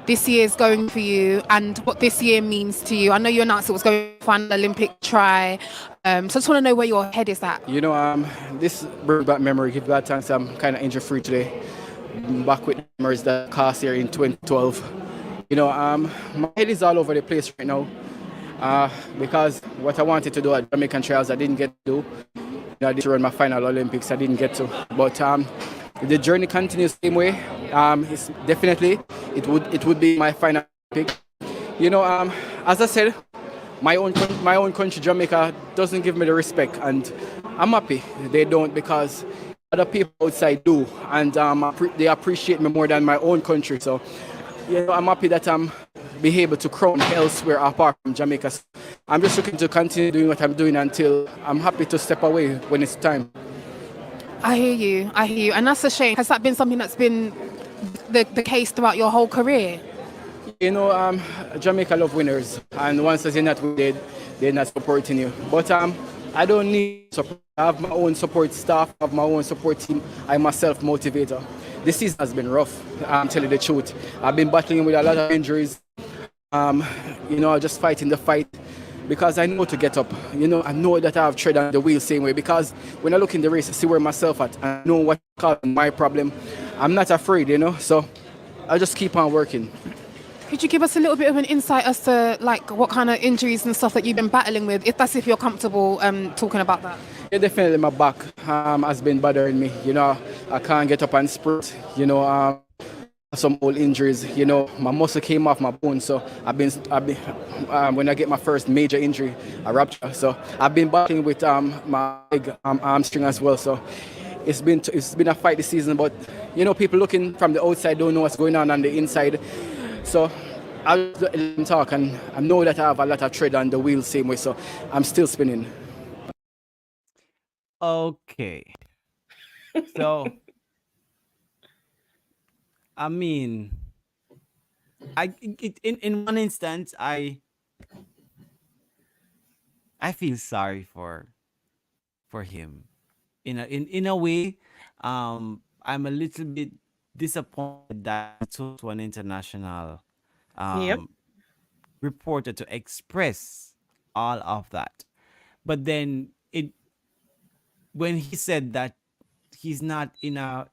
this year is going for you and what this year means to you. I know you announced it was going to find an Olympic try. So I just want to know where your head is at. This brings back memory. Give God thanks, I'm kind of injury free today. I'm back with memories that cost here in 2012. My head is all over the place right now. Because what I wanted to do at Jamaican Trials, I didn't get to do. I did run my final Olympics, I didn't get to. But the journey continues the same way. It's definitely, it would be my final Olympic. As I said, my own country, Jamaica, doesn't give me the respect, and I'm happy they don't, because other people outside do, and they appreciate me more than my own country. So, I'm happy that I'm be able to crown elsewhere apart from Jamaica. So I'm just looking to continue doing what I'm doing until I'm happy to step away when it's time. I hear you, and that's a shame. Has that been something that's been the case throughout your whole career? Jamaica love winners, and once you're not winning, they're not supporting you. But I don't need support. I have my own support staff, I have my own support team. I'm a self-motivator. This season has been rough, I'm telling you the truth. I've been battling with a lot of injuries, just fighting the fight, because I know to get up. I know that I have tread on the wheel same way, because when I look in the race, I see where myself at, I know what caused my problem. I'm not afraid, so I just keep on working. Could you give us a little bit of an insight as to what kind of injuries and stuff that you've been battling with, if you're comfortable talking about that? Yeah, definitely my back has been bothering me. I can't get up and sprint. Some old injuries. My muscle came off my bone, so I've been when I get my first major injury, a rupture. So I've been battling with my leg, hamstring as well. So it's been a fight this season, but people looking from the outside don't know what's going on the inside. So I'll let them talk, and I know that I have a lot of tread on the wheel same way, so I'm still spinning. Okay. So, I mean, in one instance, I feel sorry for him. In a way, I'm a little bit disappointed that to an international reporter to express all of that. But then when he said that he's not in a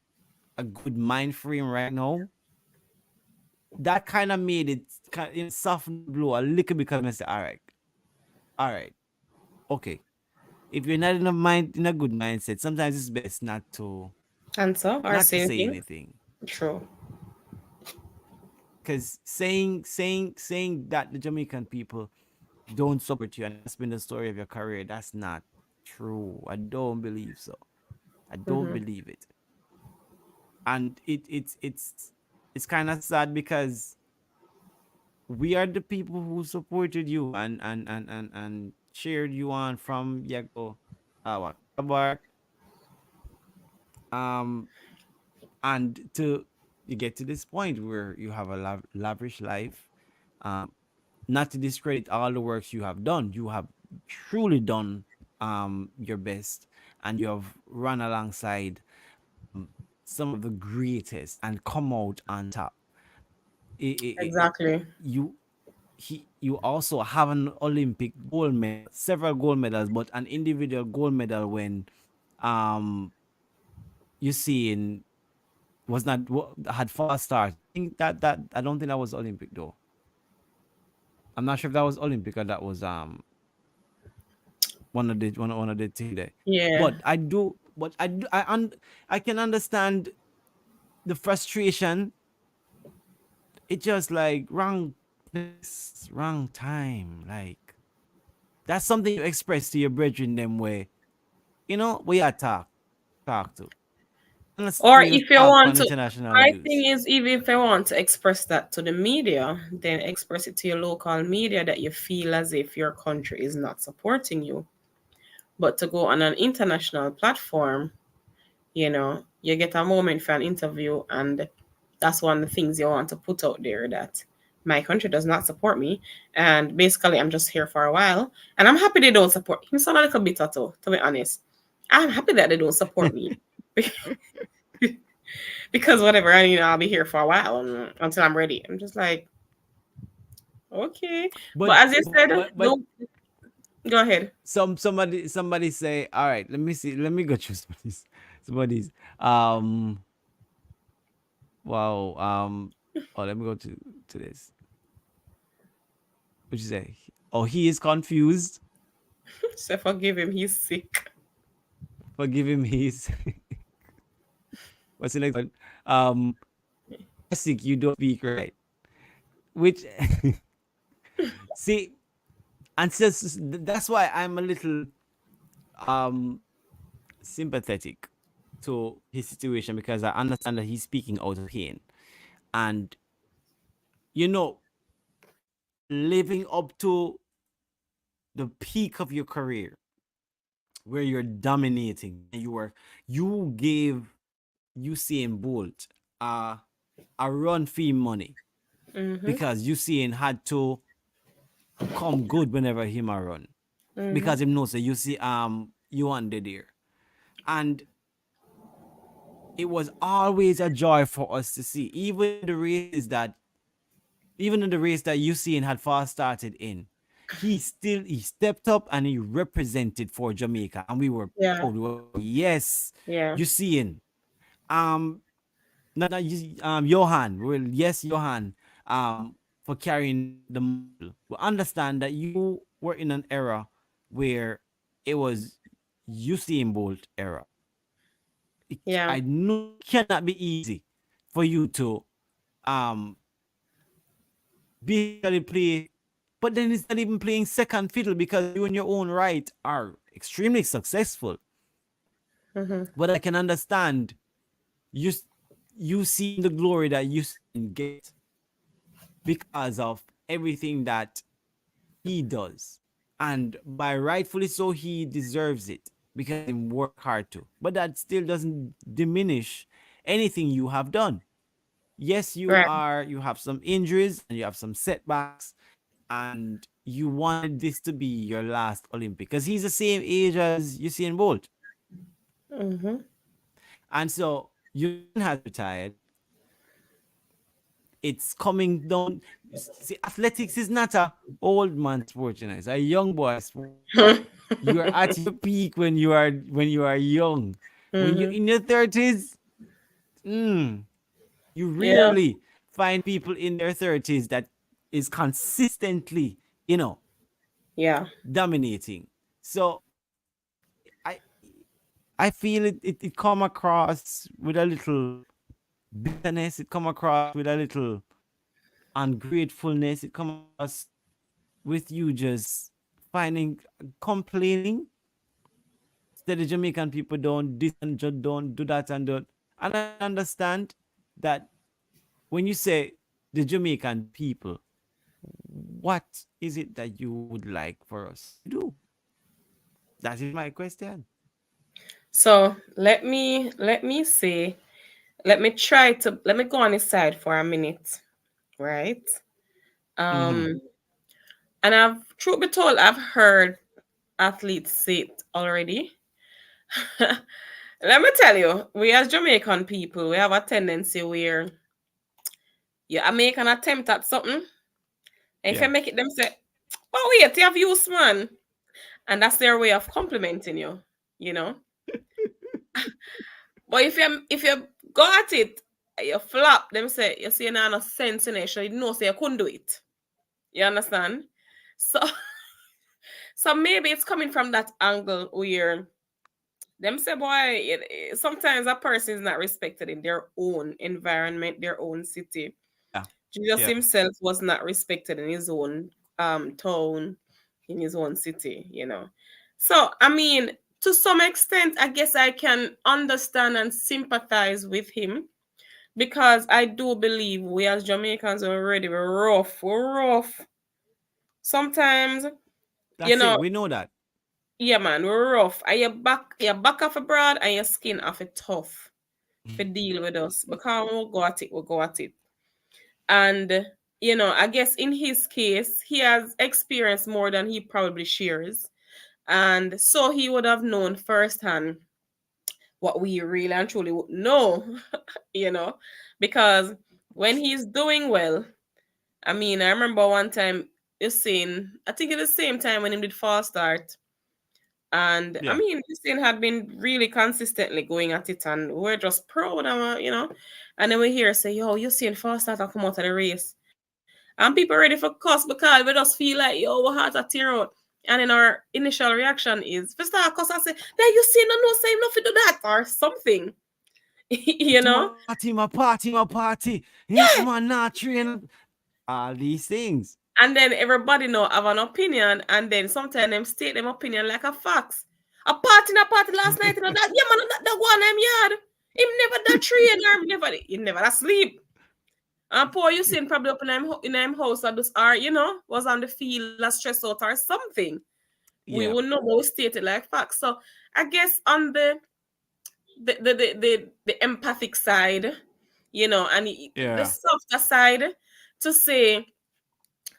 good mind frame right now, that kind of made it soften the blow a little bit, because I said, all right, okay. If you're not in a good mindset, sometimes it's best not to answer or say anything. True. Because saying that the Jamaican people don't support you, and that's been the story of your career, that's not true. I don't believe so. I don't believe it. And it's kind of sad, because we are the people who supported you and cheered you on from Yago Kabar. And you get to this point where you have a lavish life. Not to discredit all the works you have done. You have truly done your best, and you have run alongside some of the greatest and come out on top. Exactly. You also have an Olympic gold medal, several gold medals, but an individual gold medal when you see had false start. I think that I don't think that was Olympic though. I'm not sure if that was Olympic or that was one of the thing there. Yeah. But I can understand the frustration. It's just like wrong place, wrong time. Like, that's something you express to your brethren them way. We are talk to. Or if you want to, my thing is, even if you want to express that to the media, then express it to your local media that you feel as if your country is not supporting you. But to go on an international platform, you get a moment for an interview, and that's one of the things you want to put out there, that my country does not support me, and basically I'm just here for a while, and I'm happy they don't support me. Sound a little bit to be honest. I'm happy that they don't support me. Because whatever, I'll be here for a while until I'm ready. I'm just like, okay. But as you said, go ahead. Somebody say, all right, let me see. Let me go through somebody's let me go to this. What you say? Oh, he is confused. So forgive him, he's sick. Forgive him, he's sick. What's the next one? Sick, you don't speak right. Which see, And so that's why I'm a little sympathetic to his situation, because I understand that he's speaking out of pain. And you know, living up to the peak of your career where you're dominating, and you gave Usain Bolt a run fee money because Usain had to come good whenever him a run, because him knows that you under there. And it was always a joy for us to see, even in the race that Usain had fast started in, he stepped up and he represented for Jamaica, and we were proud. We were, yes, Usain. Johan. Well, yes, Johan. For carrying the model. We understand that you were in an era where it was Usain Bolt era. I know it cannot be easy for you to basically play, but then it's not even playing second fiddle, because you in your own right are extremely successful. But I can understand you see the glory that you get because of everything that he does, and by rightfully so, he deserves it because he worked hard to. But that still doesn't diminish anything you have done. Yes, you have some injuries and you have some setbacks, and you wanted this to be your last Olympic, because he's the same age as Usain Bolt. And so you has retired. It's coming down. See, athletics is not a old man sport, you know. It's a young boy sport. You are at your peak when you are young. When you're in your 30s, you rarely find people in their 30s that is consistently, dominating. So I feel it come across with a little bitterness. It come across with a little ungratefulness. It come across with you just complaining that the Jamaican people don't this and don't do that and don't. And I understand that when you say the Jamaican people, what is it that you would like for us to do? That is my question. So let me go on his side for a minute, right? And truth be told, I've heard athletes say it already. Let me tell you, we as Jamaican people, we have a tendency where you make an attempt at something, and if you make it, them say, "Oh wait, you have use, man," and that's their way of complimenting you, But if you go at it, you flop, them say you see no sense in it, so you know say you couldn't do it. You understand? So maybe it's coming from that angle where them say, boy, sometimes a person is not respected in their own environment, their own city. Jesus himself was not respected in his own town, in his own city, So, I mean, to some extent, I guess I can understand and sympathize with him, because I do believe we as Jamaicans are already rough. We're rough. Sometimes, we know that. Yeah, man, we're rough. And your back off a broad and your skin off a tough to deal with us. Because we'll go at it. And, I guess in his case, he has experienced more than he probably shares. And so he would have known firsthand what we really and truly would know, because when he's doing well, I mean, I remember one time Usain, I think at the same time when he did false start, and I mean, Usain had been really consistently going at it, and we're just proud of him, and then we hear say, yo, Usain false start come out of the race, and people ready for cuss because we just feel like, yo, we had to tear out. And then our initial reaction is, first of all, because I say, then you see, no, say nothing to that or something. My party. Yeah. Man, not train. All these things. And then everybody know have an opinion, and then sometimes them state them opinion like a facts. A party last night, you know, that yeah man, that one them yard. Him never that train or he never asleep. And poor you seen probably up in them house or just or was on the field as stress out or something. We Yeah. will know, but we state it like facts. So I guess on the empathic side, and Yeah. the softer side, to say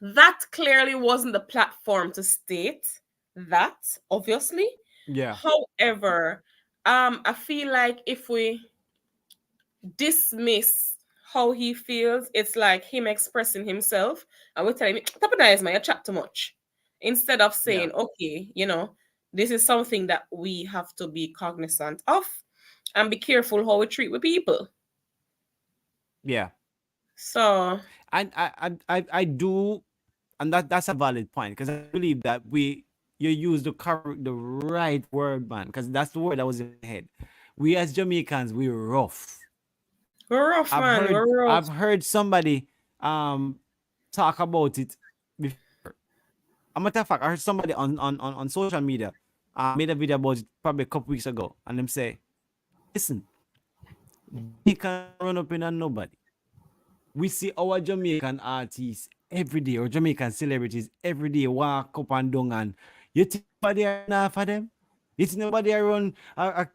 that clearly wasn't the platform to state that, obviously. Yeah. However, I feel like if we dismiss how he feels, it's like him expressing himself, and we're telling him, "Tapadize, man, you chat too much," instead of saying, "Okay, this is something that we have to be cognizant of, and be careful how we treat with people." Yeah. So, And I do, and that's a valid point, because I believe that you use the right word, man, because that's the word that was in my head. We as Jamaicans, we're rough. we're rough, man. We're rough. I've heard somebody talk about it before. A matter of fact, I heard somebody on social media made a video about it probably a couple weeks ago, and them say, "Listen, you can't run up in on nobody. We see our Jamaican artists every day, or Jamaican celebrities every day walk up and down, and you think nobody are enough for them? You think nobody run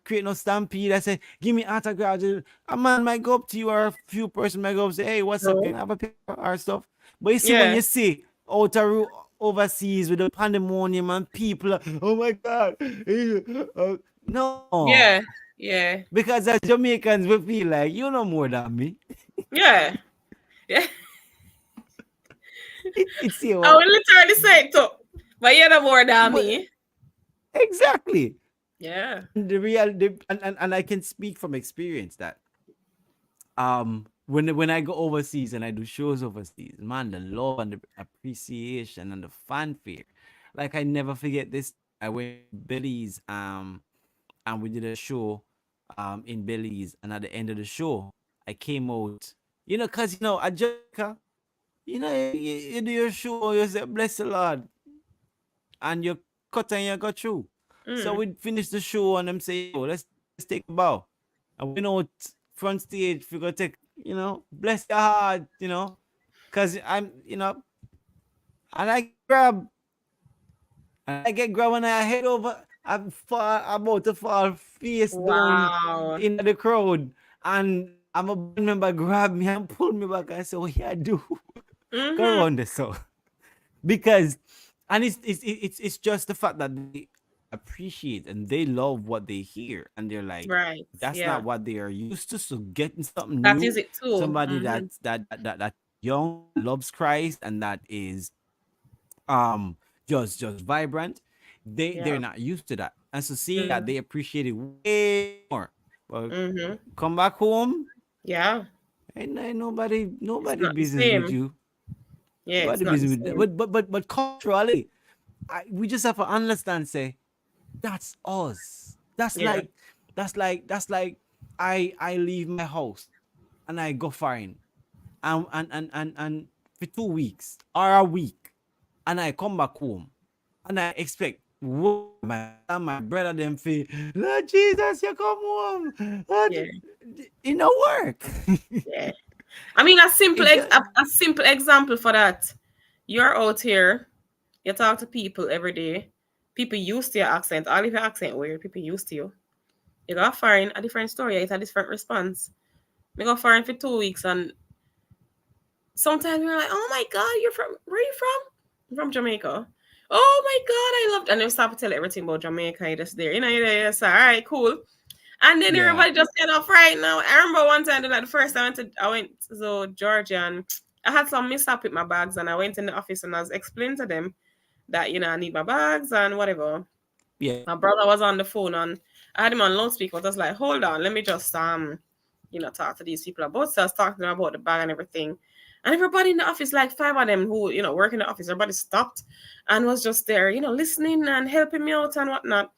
create no stampede? I say, give me autograph. A man might go up to you, or a few person might go up and say, hey, what's up? Can I have a picture or stuff? But you see, when you see overseas with the pandemonium and people, oh my God, no. Yeah. Because as Jamaicans, we feel like you know more than me. Yeah. It's you. I will literally say it too, but you know more than me. Exactly. Yeah. And I can speak from experience that when I go overseas and I do shows overseas, man, the love and the appreciation and the fanfare, like I never forget this. I went to Belize and we did a show in Belize, and at the end of the show I came out, because at Jamaica, you do your show, you say bless the Lord, and you cut and you go through. So we finished the show and them say, let's take a bow. And we know front stage, we go take, bless your heart, because I'm, and I get grabbed when I head over, I'm about to fall face down in the crowd, and I'm a band member grab me and pull me back and say, what you do? Go around this, so because, and it's just the fact that they appreciate and they love what they hear, and they're like, right, that's not what they are used to. So getting something that new, is it too. Somebody that young, loves Christ, and that is just vibrant. They're not used to that, and so seeing that, they appreciate it way more. But come back home, ain't nobody business with you. Yeah, but culturally, we just have to understand. Say, that's us. That's like I leave my house and I go foreign, and for 2 weeks or a week, and I come back home, and I expect my brother them feel, Lord Jesus, you come home. It no work. I mean, a simple example for that. You're out here, you talk to people every day. People used to your accent. All of your accent weird, people used to you. You go foreign, a different story, it's a different response. You go foreign for 2 weeks, and sometimes you're like, oh my God, where are you from? I'm from Jamaica. Oh my God, I loved, and they start to tell everything about Jamaica. You're just there, you're just all right, cool. And then everybody just get off right now. I remember one time, like the first time I went to Georgia, and I had some mishap with my bags, and I went in the office and I was explaining to them that, I need my bags and whatever. Yeah. My brother was on the phone, and I had him on loudspeaker. I was like, hold on, let me just talk to these people about. So I was talking to them about the bag and everything. And everybody in the office, like 5 of them who, work in the office, everybody stopped and was just there, listening and helping me out and whatnot.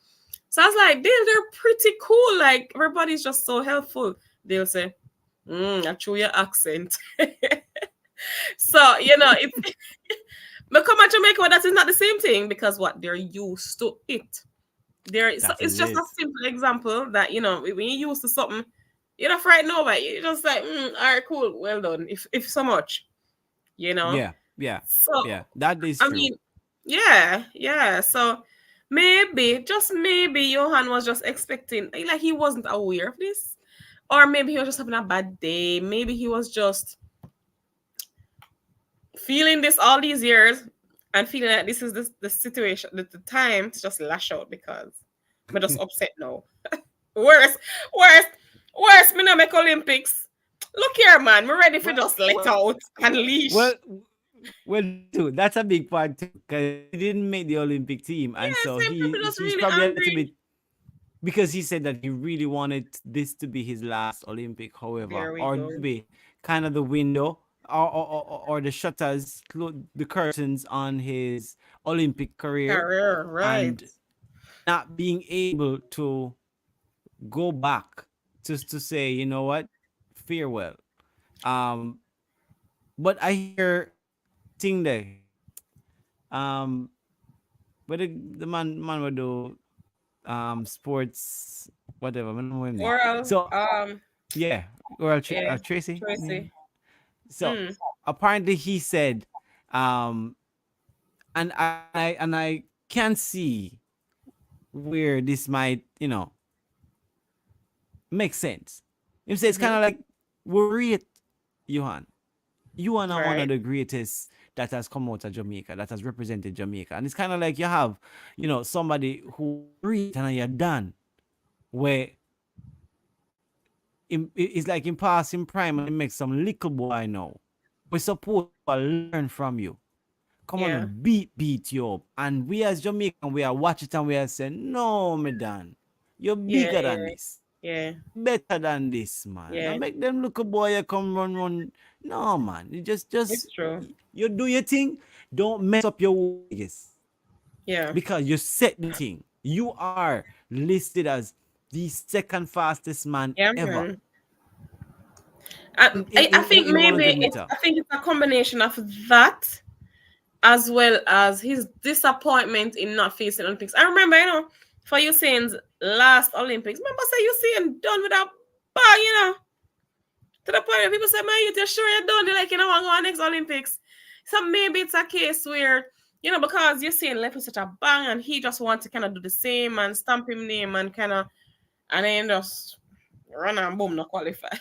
So I was like, they're pretty cool. Like, everybody's just so helpful. They'll say, I chew your accent. So, it's But come on, Jamaica, that is not the same thing because what they're used to it. It's just a simple example that when you're used to something, you're not frightened over it. You're just like, all right, cool, well done. If so much, Yeah. So Yeah, that is I true. mean, yeah. So maybe, just maybe, Johan was just expecting, like he wasn't aware of this, or maybe he was just having a bad day. Maybe he was just feeling this all these years and feeling that this is the situation, the time to just lash out because I'm just upset now. worse. Me not make Olympics. Look here, man. We're ready for just let out and leash. Well, dude, that's a big part too, because he didn't make the Olympic team, and so he's really probably angry. a little bit, because he said that he really wanted this to be his last Olympic, however, or to be kind of the window or the shutters, the curtains on his Olympic career, right? And not being able to go back just to say, you know what, farewell. But I hear thing there. But the man would do sports whatever. World, so yeah, World Tracy. So apparently he said, and I can see where this might make sense. He says it's kind of like worry it, Johan. You are not one of the greatest that has come out of Jamaica, that has represented Jamaica. And it's kind of like you have, somebody who read and you're done. Where it's like in passing prime and make some little boy now. We're supposed to learn from you. Come on, beat you up. And we as Jamaican, we are watching it and we are saying, no, me Dan, you're bigger than this. Yeah. Better than this, man. Yeah. I make them look a boy, you come run. No, man. You just it's true. You do your thing. Don't mess up your Vegas. Yeah. Because you set the thing. You are listed as the second fastest man ever. I think maybe it's a combination of that as well as his disappointment in not facing Olympics. I remember, for Usain's last Olympics, remember Usain done with a bar, to the point where people say, man, you're sure you're done, they're like, I want to go next Olympics. So maybe it's a case where, because Usain left with such a bang and he just wants to kind of do the same and stamp him name and kind of, and then just run and boom, not qualify.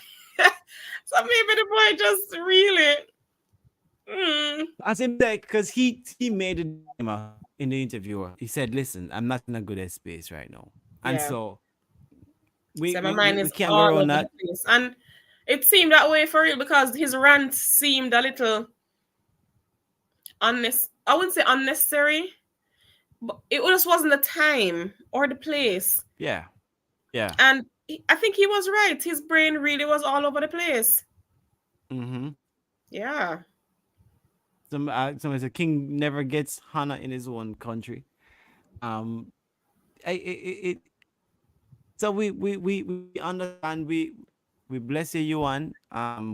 So maybe the boy just really as him like, because he made it in the interview. He said, listen, I'm not in a good space right now. And so we can't go around that. And it seemed that way for real because his rant seemed a little I wouldn't say unnecessary, but it just wasn't the time or the place. Yeah. And I think he was right. His brain really was all over the place. Mm-hmm. Yeah. Somebody said king never gets honor in his own country. So we understand. We bless you, Johan.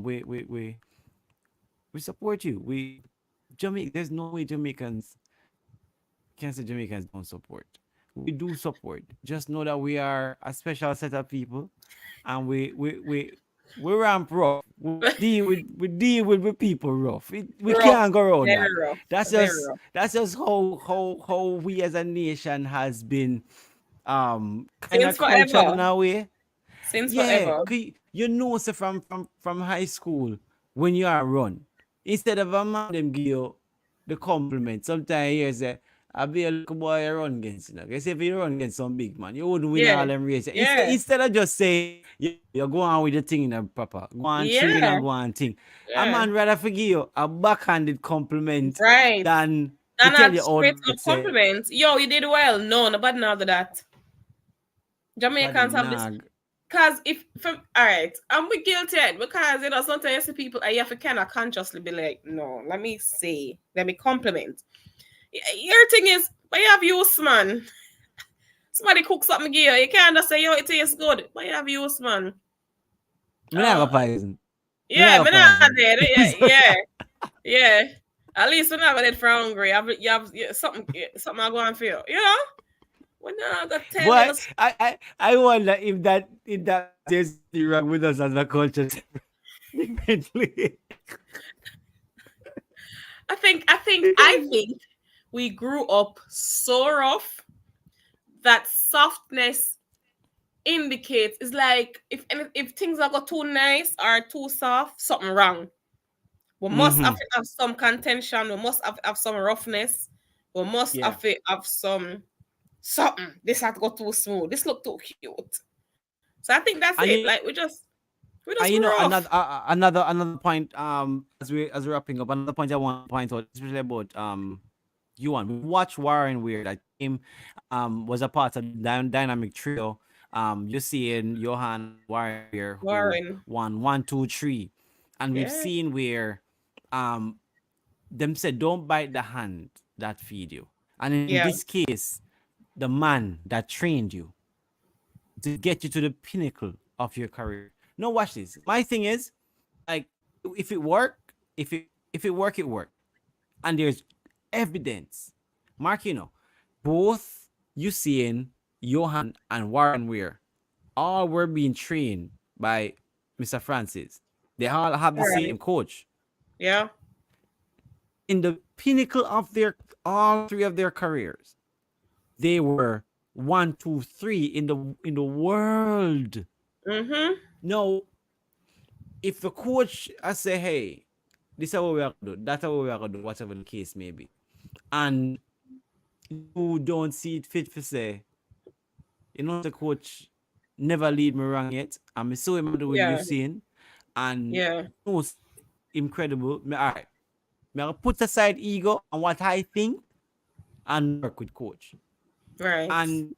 We support you. There's no way Jamaicans can't say Jamaicans don't support. We do support. Just know that we are a special set of people, and we ramp rough. We deal with people rough. We can't go around that. That's just how we as a nation has been kind of cultured in a way. Since forever. So from high school when you are run, instead of a man them give you the compliment, sometimes you say, I be a little boy you run against. Because if you run against some big man, you wouldn't win all them races. Instead of just saying, you go on with the thing in the proper. Go on train and go on thing. A man rather forgive you a backhanded compliment than to tell you all compliment. Yo, you did well. No, nobody knows that. Jamaicans have this. Because all right, I'm guilty because sometimes you see people you have to kind of consciously be like, no, let me compliment. Your thing is, but you have use, man. Somebody cook something here, you can't just say, yo, it tastes good, but you have use, man. Me not poison. Yeah, me not there. Yeah. At least we're not gonna for hungry. You have something I go on for you. You know? When I got 10 But little I wonder if that there's something wrong with us as a culture differently. I think we grew up so rough that softness indicates it's like if things are got too nice or too soft, something wrong. We must have some contention, we must have some roughness, we must have some something. This has to go too smooth. This look too cute. So I think that's And it. Like we just And rough. another point, as we're wrapping up, another point I want to point out, especially about Yuan. We watched Warren Weird. I think was a part of the dynamic trio. You see in Johan Warren Weir, who Warren. won 1, 2, 3. And we've seen where them said don't bite the hand that feed you. And in this case, the man that trained you to get you to the pinnacle of your career. Now watch this. My thing is, like, if it work, if it work, it work. And there's evidence. Mark, both Usain, Johan, and Warren Weir all were being trained by Mr. Francis. They all have the same coach. Yeah. In the pinnacle of all three of their careers, they were 1, 2, 3 in the world. Now, if the coach I say, hey, this is what we are gonna do, that's what we are gonna do, whatever the case may be, and you don't see it fit for say, the coach never lead me wrong yet. I'm so him do what you saying, and most incredible. All right, I put aside ego and what I think, and work with coach. Right. And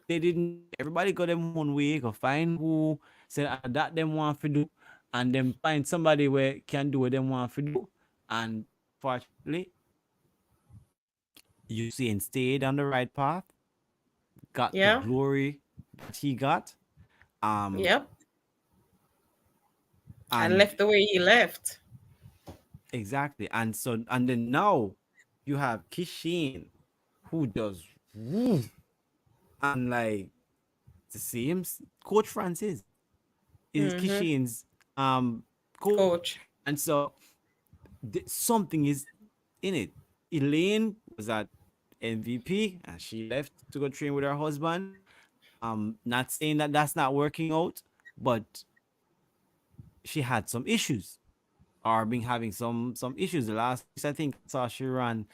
they didn't. Everybody got them one way. Go find who said that them want to do, and then find somebody where can do what them want to do. And fortunately, Usain stayed on the right path. Got the glory that he got. And left the way he left. Exactly. And then now you have Kishin, who does and like the same coach Francis is Kishin's coach. And so something is in it. Elaine was at MVP and she left to go train with her husband. Not saying that that's not working out, but she had some issues or been having some issues. The last race I think I saw she ran,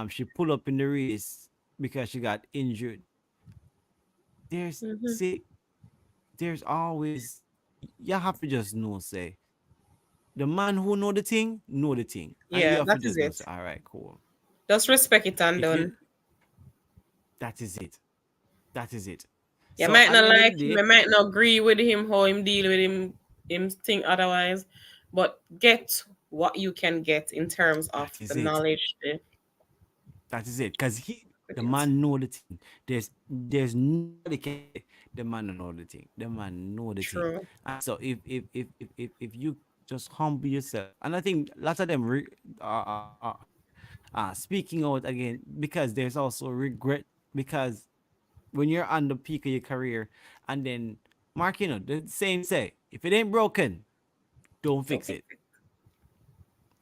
she pulled up in the race because she got injured. There's always, you have to just know, say, the man who know the thing. Yeah, that is it. Say, all right, cool. Just respect it and done. That is it. You might not like him, you might not agree with him, how him deal with him think otherwise, but get what you can get in terms of the knowledge. That is it, because the man know the thing. There's nobody can. The man know the thing. The man know the thing. And so if you just humble yourself, and I think lots of them speaking out again, because there's also regret, because when you're on the peak of your career, and then Mark, the saying say, if it ain't broken, don't fix it.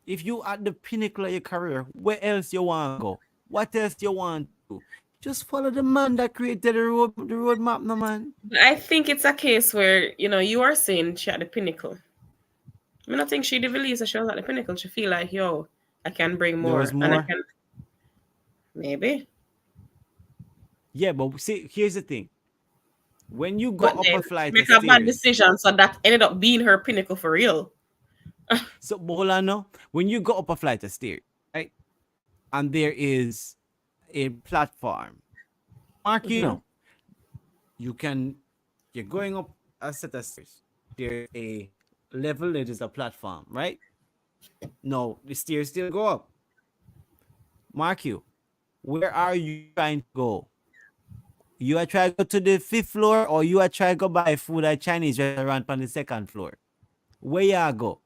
If you at the pinnacle of your career, where else you want to go? What else you want to do? Just follow the man that created the roadmap, no man. I think it's a case where, you are saying she at the pinnacle. I mean, I think she believes that she was at the pinnacle. She feel like, I can bring more. There's more. And I can... Maybe. Yeah, but see, here's the thing. When you go up a flight make a bad decision, so that ended up being her pinnacle for real. So, Bolano, when you go up a flight of stairs, right, and there is a platform, Mark, you're going up a set of stairs. There's a level, there is a platform, right? No, the stairs still go up. Mark, where are you trying to go? You are trying to go to the 5th floor, or you are trying to go buy food at Chinese restaurant on the 2nd floor? Where you go?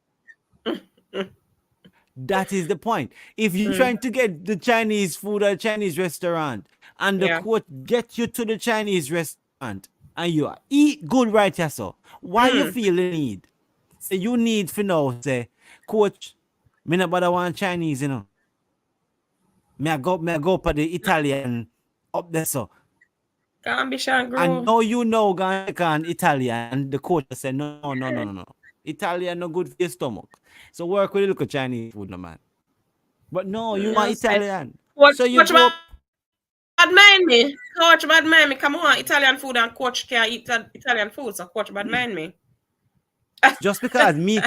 That is the point. If you're trying to get the Chinese food at a Chinese restaurant and the coach get you to the Chinese restaurant and you eat good right here, so why you feel the need? Say you need to know, say, coach, me not bother want Chinese, you know. Me I go for the Italian up there, so. Ambition grow. And now you know Gan Italian, and the coach said, no. Italian no good for your stomach. So work with a little Chinese food, no man. But no, you want Italian. So you go. Bad mind me. Coach bad mind me. Come on, Italian food and coach can't eat Italian food, so coach bad mind me. Just because me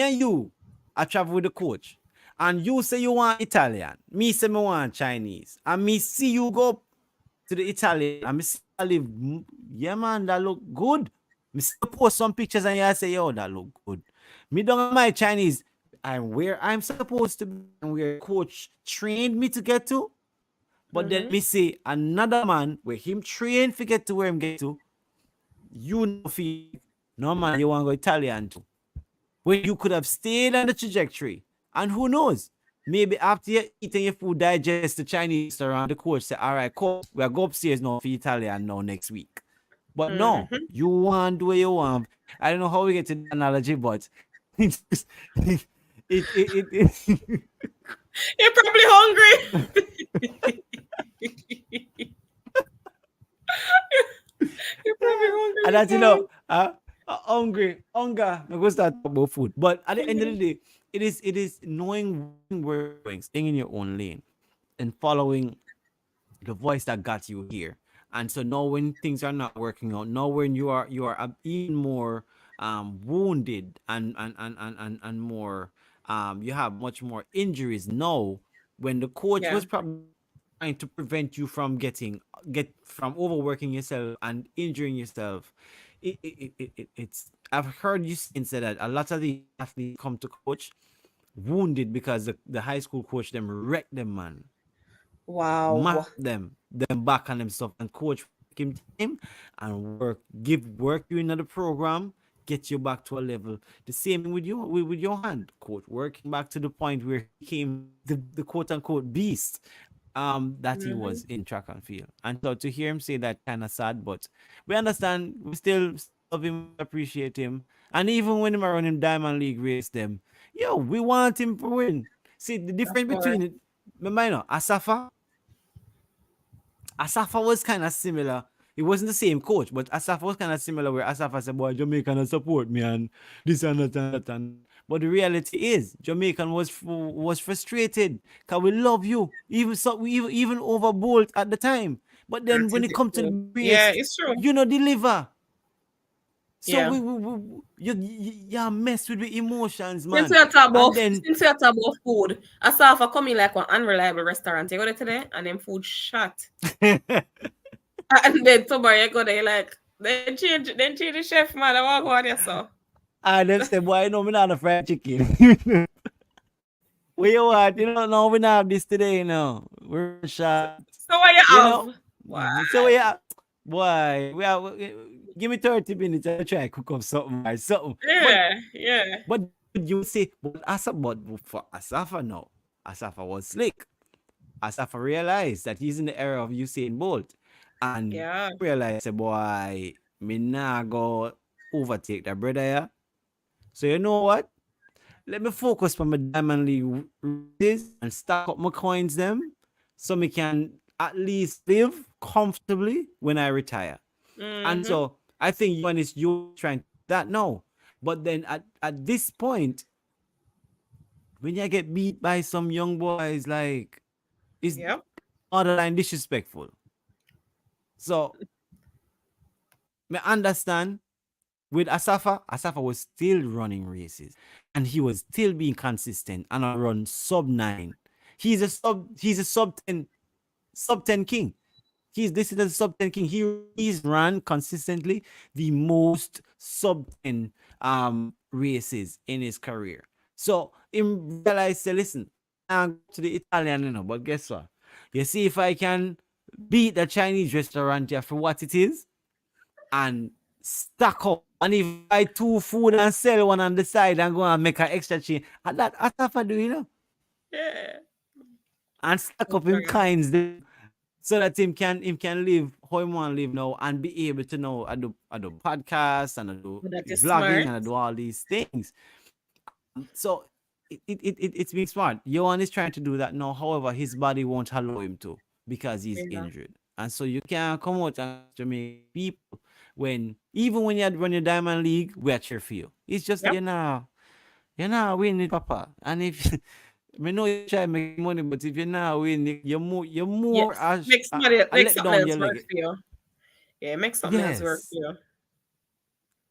and you, I travel with the coach. And you say you want Italian. Me say me want Chinese. And me see you go to the Italian. And me see I live, yeah man, that look good. Me see you post some pictures and you say, yo, that look good. Me don't have my Chinese. I'm where I'm supposed to be and where coach trained me to get to. But then me see another man where him trained to get to where him get to. You know feel, no man, you want to go Italian too. When you could have stayed on the trajectory. And who knows? Maybe after you eating your food, digest the Chinese restaurant, the coach say, all right, coach, we'll go upstairs now for Italian now next week. But no, you want do what you want. I don't know how we get to the analogy, but you're probably hungry. You're probably hungry. And that's, you know, hunger. I'm going to start talking about food. But at the end of the day, it is knowing where you're going, staying in your own lane and following the voice that got you here. And so now when things are not working out, now when you are even more wounded and more you have much more injuries now, when the coach was probably trying to prevent you from from overworking yourself and injuring yourself. It's I've heard you say that a lot of the athletes come to coach wounded because the high school coach them wreck them, man. Wow. Mark them back on themselves, and coach him and work you into the program, get you back to a level. The same with you with your hand, coach, working back to the point where he became the quote unquote beast that he was in track and field. And so to hear him say that kind of sad, but we understand, we still love him, appreciate him. And even when him around him Diamond League race them, yo, we want him to win. See the difference between it, remember, Asafa was kind of similar. It wasn't the same coach, but Asafa was kind of similar where Asafa said, boy, Jamaican support me and this and that and but the reality is Jamaican was frustrated because we love you, even over Bolt at the time. But then when it comes to the race, it's true. You know, deliver. So you mess with the emotions, man. Since we talk about food, Asafa coming like an unreliable restaurant. You go there today and then food shut. And then tomorrow you go there like then change the chef, man. I want to go there, so. And then say, boy, no, we not a fried chicken. What you want? You know, no, we not have this today, you know. We're shot. So what you have? Wow. So we have, boy, give me 30 minutes and try to cook up something or something. Yeah. But you say, but for Asafa now, Asafa was slick. Asafa realized that he's in the era of Usain Bolt. And realized, boy, me nah go overtake that brother here. So you know what? Let me focus on my Diamond League races and stack up my coins them so me can at least live comfortably when I retire. And so I think you trying that now. But then at this point, when you get beat by some young boys, like it's borderline disrespectful. So me understand. With Asafa was still running races and he was still being consistent and I run sub 9. He's a sub 10 king. He's listed as a sub 10 king. He's run consistently the most sub 10 races in his career. So in realize, say, listen, I'm to the Italian, but guess what? You see if I can beat the Chinese restaurant here for what it is and stack up and if buy 2 food and sell one on the side and go and make an extra change. And that I do, you know. Yeah. And stack up him kinds them so that him can live how he want to live now and be able to know I do podcasts and I do That is vlogging smart. and I do all these things. So it's being smart. Johan is trying to do that now. However, his body won't allow him to because he's injured. And so you can't come out and make people when even when you run your Diamond League, we are cheer for you. It's just you're not winning, Papa. And if I know you try to make money, but if you're not winning, you're more Yes. Make something else work for you. Yeah, make something else work for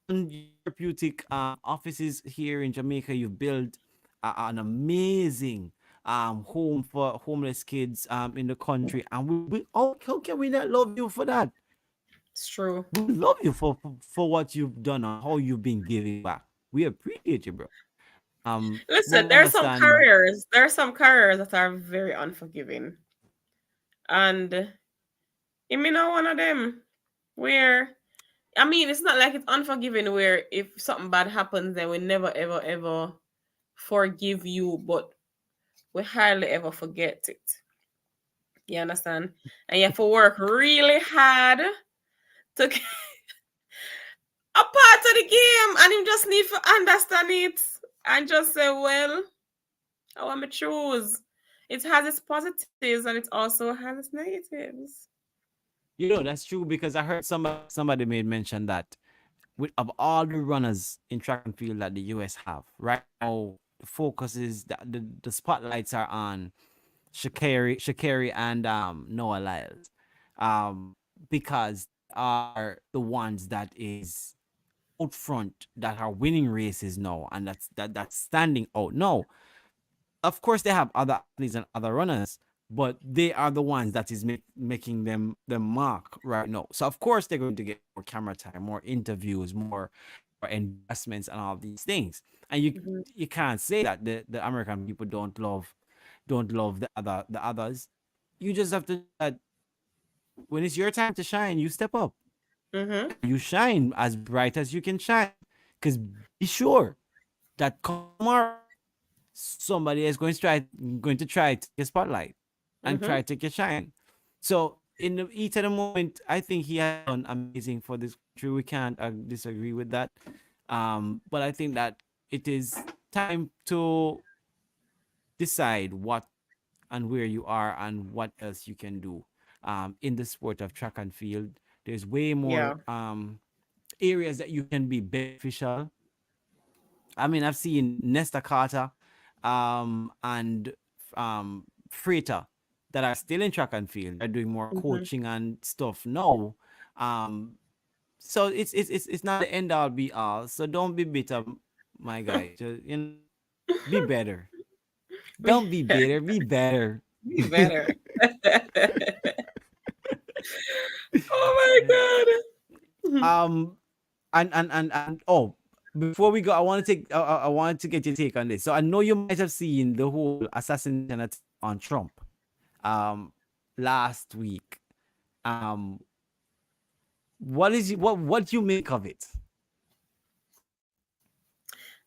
you. Therapeutic offices here in Jamaica. You've built an amazing home for homeless kids in the country, and we how can we not love you for that? It's true. We love you for what you've done and how you've been giving back. We appreciate you, bro. Listen, there are some careers that are very unforgiving, and you mean not one of them where I mean it's not like it's unforgiving where if something bad happens then we never ever forgive you, but we hardly ever forget it. You understand? And you have to work really hard to get a part of the game, and you just need to understand it and just say, well, I want to choose. It has its positives and it also has its negatives. You know, that's true because I heard somebody made mention that of all the runners in track and field that the US have right now, the focus is the spotlights are on Sha'Carri and Noah Lyles, because are the ones that is out front that are winning races now, and that's standing out. No, of course they have other athletes and other runners, but they are the ones that is making them mark right now. So of course they're going to get more camera time, more interviews, more investments, and all these things. And you can't say that the American people don't love the others. You just have to when it's your time to shine, you step up. You shine as bright as you can shine, because be sure that tomorrow somebody is going to try to take a spotlight and try to take a shine. So in the heat of the moment, I think he has done amazing for this country. We can't disagree with that. But I think that it is time to decide what and where you are and what else you can do in the sport of track and field. There's way more areas that you can be beneficial. I mean, I've seen Nesta Carter and Freighter that are still in track and field are doing more coaching and stuff now. So it's not the end all be all. So don't be bitter, my guy. Just, be better. Don't be bitter. Be better. Be better. Oh my god. And before we go, I wanted to get your take on this. So I know you might have seen the whole assassination on Trump last week. What do you make of it?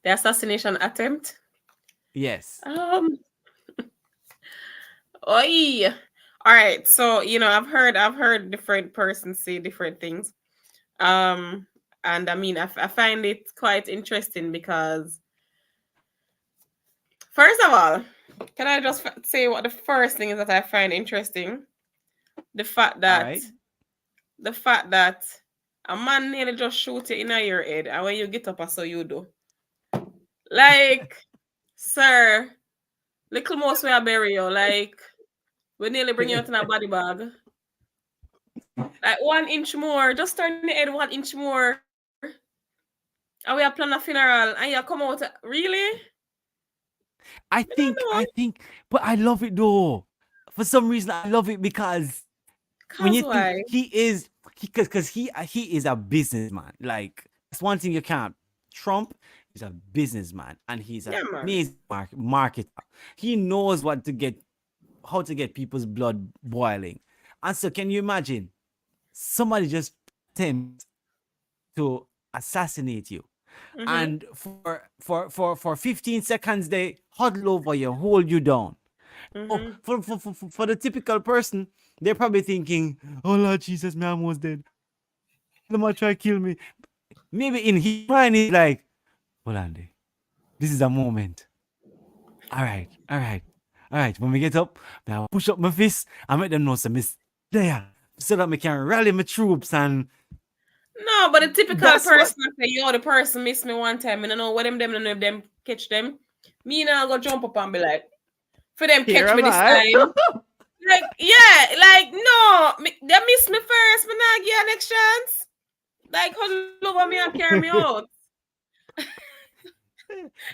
The assassination attempt? Yes. Oi. All right. So, I've heard different persons say different things. And I mean, I find it quite interesting because, first of all, can I just say what the first thing is that I find interesting? The fact that a man nearly just shoot it in your head, and when you get up, so you do. Like, sir, little mouse we are bury you. Like, we nearly bring you out in a body bag. Like 1 inch more, just turn the head 1 inch more. And we are planning a funeral, and you come out. Really? I think, but I love it though. For some reason, I love it because when you think because he is a businessman. Like, that's one thing you can't. Trump is a businessman, and he's an amazing marketer. He knows how to get people's blood boiling. And so, can you imagine somebody just attempt to assassinate you. Mhm. And for 15 seconds they huddle over you, hold you down. Oh, Mhm. for the typical person, they're probably thinking, "Oh Lord Jesus, my almost dead. They might try to kill me." Maybe in his mind, he's like, "Hold on, there. This is a moment. All right, all right, all right. When we get up, now push up my fist and make them know some is there, so that we can rally my troops." And No, but the typical that's what. person say, yo, the person missed me one time. I don't know what them know if them catch them. Me now go jump up and be like, for them Here catch me am this I. time. Like, yeah, like no, they miss me first, but now give you next chance. Like huddle over me and carry me out.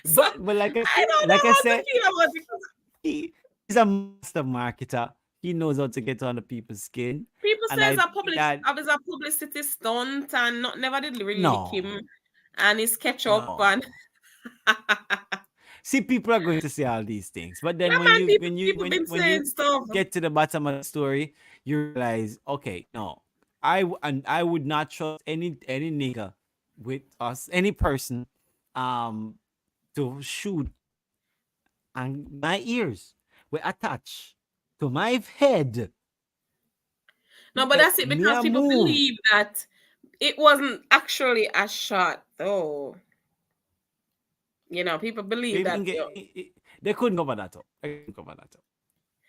So But like I I don't know like I how to said, feel about it. 'Cause he's a master marketer. He knows how to get under people's skin, people and say I it's a think that publicity stunt and not never did really lick no, him and his catch up no. and See, people are going to say all these things, but then yeah, man, people been when you saying stuff. get to the bottom of the story, you realize, okay, no, I would not trust any nigga with us, any person, to shoot, and my ears were attached to my head. No, but that's it Me because a people move. believe that it wasn't actually a shot, though. You know, people believe that. They couldn't cover that up. They couldn't cover that up.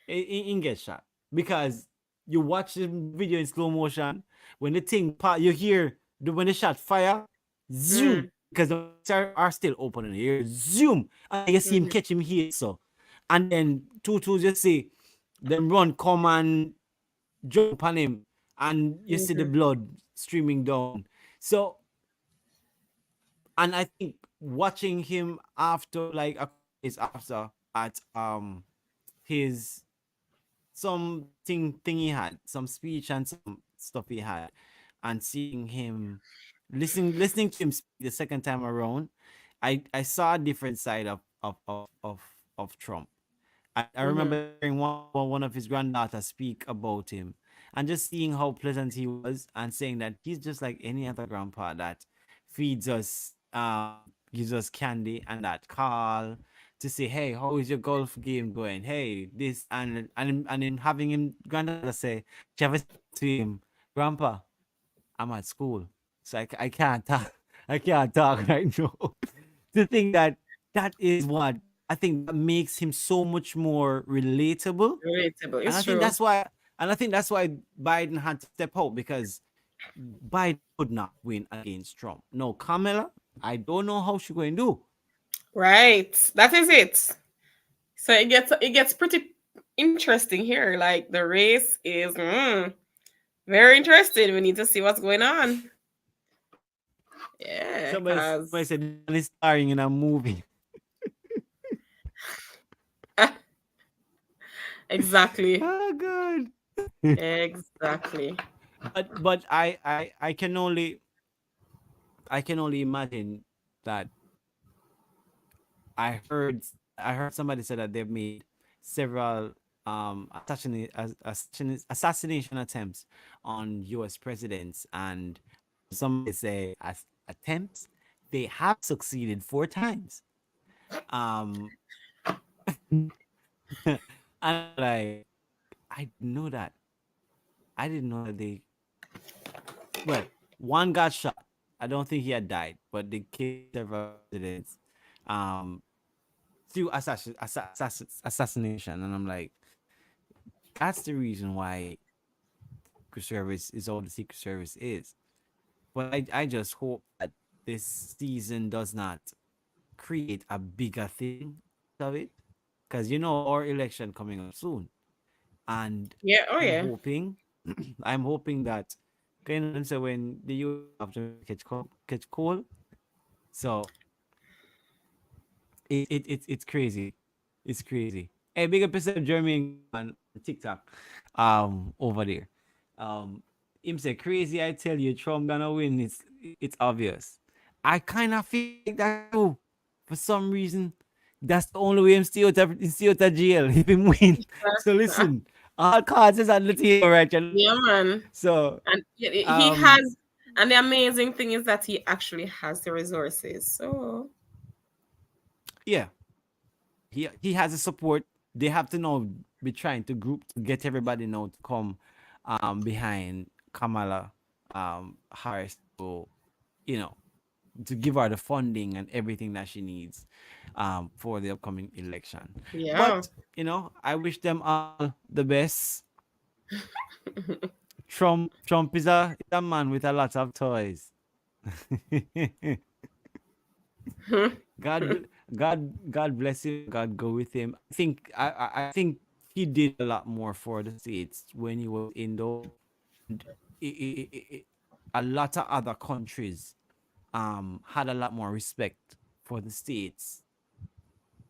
It get shot because you watch the video in slow motion. When the thing you hear when the shot fire, zoom, because the eyes are still open in the air, zoom, and you see him catch him here. So, and then two just say them run, come and jump on him, and you see the blood streaming down. So, and I think watching him after, like, is after at his something he had, some speech and some stuff he had, and seeing him listening to him speak the second time around, I saw a different side of Trump. I remember hearing one of his granddaughters speak about him, and just seeing how pleasant he was, and saying that he's just like any other grandpa that feeds us, gives us candy, and that call to say, "Hey, how is your golf game going? Hey, this," and then having him granddaughter say, she ever said to him, "Grandpa, I'm at school, so I can't talk. I can't talk right now." To think that is what I think that makes him so much more relatable. Relatable. And It's I true. think that's why Biden had to step out, because Biden could not win against Trump. No, Kamala, I don't know how she's going to do. Right. That is it. So it gets pretty interesting here. Like the race is very interesting. We need to see what's going on. Yeah. Somebody said he's starring in a movie. Exactly. Oh God. Exactly. But I can only imagine that I heard somebody say that they've made several assassination attempts on US presidents, and somebody say as attempts they have succeeded 4 times. And like, I didn't know that. I didn't know that they. Well, one got shot. I don't think he had died, but they killed several presidents. Through assassination, and I'm like, that's the reason why Secret Service is all the Secret Service is. But I just hope that this season does not create a bigger thing of it, because our election coming up soon, and yeah, I'm hoping that so when the U have to catch cold, so it's crazy. It's crazy. Hey, big episode Jeremy on TikTok over there. Him say, "Crazy, I tell you, Trump gonna win. It's obvious." I kind of feel like that too. For some reason, that's the only way him stay out of jail if him win. So listen, all cards is on the table right now. Yeah, man. So and he has And the amazing thing is that he actually has the resources. So Yeah, he has the support. They have to now be trying to group to get everybody now to come behind Kamala Harris, to to give her the funding and everything that she needs for the upcoming election. yeah. But I wish them all the best. Trump is a man with a lot of toys. God bless him. God go with him. I think he did a lot more for the States when he was in those. A lot of other countries had a lot more respect for the States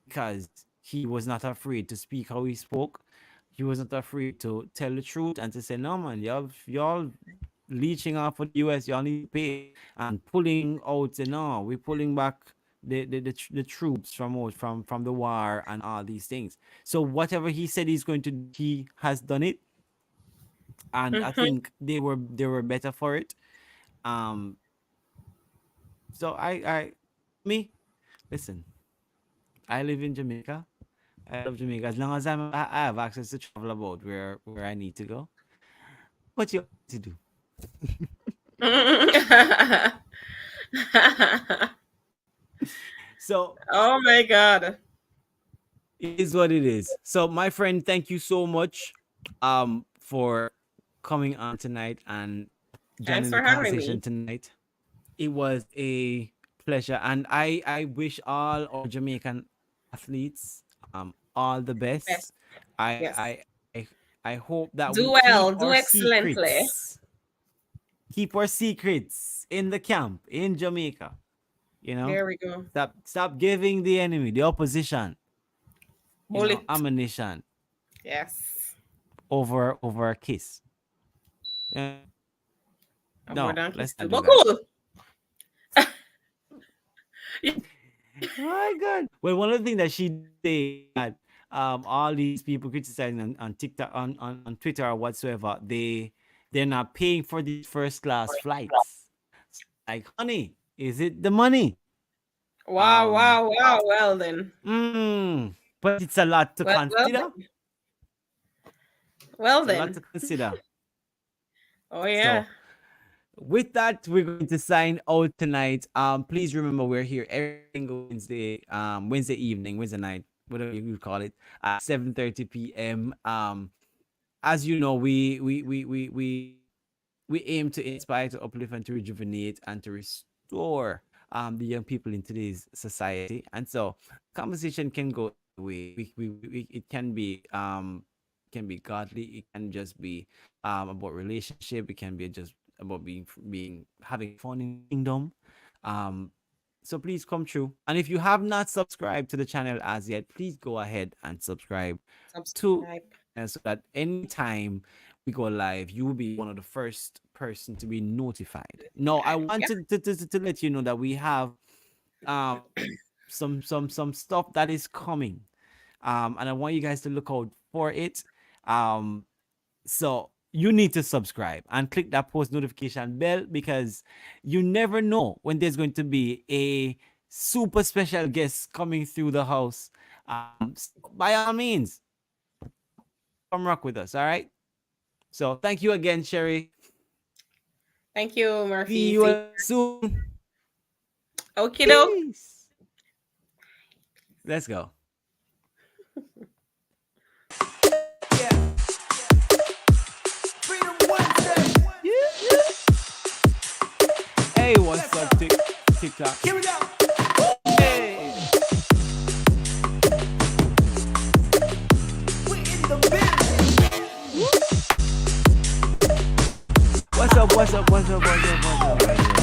because he was not afraid to speak how he spoke. He wasn't afraid to tell the truth and to say, no man, y'all leeching off of the US, y'all need to pay, and pulling out, no, we're pulling back the troops from the war and all these things. So whatever he said he's going to do, he has done it. And I think they were better for it. So listen, I live in Jamaica. I love Jamaica. As long as I have access to travel about where I need to go. What you to do? So oh my God. It is what it is. So my friend, thank you so much for coming on tonight and joining the conversation tonight. It was a pleasure, and I wish all our Jamaican athletes all the best. I hope that do we well, keep do our excellently. secrets. Keep our secrets in the camp in Jamaica. There we go. Stop giving the enemy, the opposition, ammunition. Yes. Over a kiss. Yeah. No, let's not do that. Cool. My God. Well, one of the things that she did that all these people criticizing on TikTok, on Twitter or whatsoever, they're not paying for these first class flights. Like, honey, is it the money? Wow. Well then. But it's a lot to consider. Well it's then. A lot to consider. Oh yeah. So, with that, we're going to sign out tonight. Please remember we're here every single Wednesday evening, Wednesday night, whatever you call it, at 7:30 p.m. As you know, we aim to inspire, to uplift, and to rejuvenate and to restore the young people in today's society. And so, conversation can go away. It can be godly. It can just be about relationship. It can be just about having fun in the kingdom. So please come through. And if you have not subscribed to the channel as yet, please go ahead and subscribe. So that anytime we go live, you will be one of the first person to be notified. No, I wanted to let you know that we have some stuff that is coming. And I want you guys to look out for it. So you need to subscribe and click that post notification bell, because you never know when there's going to be a super special guest coming through the house. By all means, come rock with us. All right. So thank you again, Sherry. Thank you, Murphy. See you soon. Okay, doke. Let's go. Hey, what's up, TikTok? Here we go. Hey. We're in the business. What's up?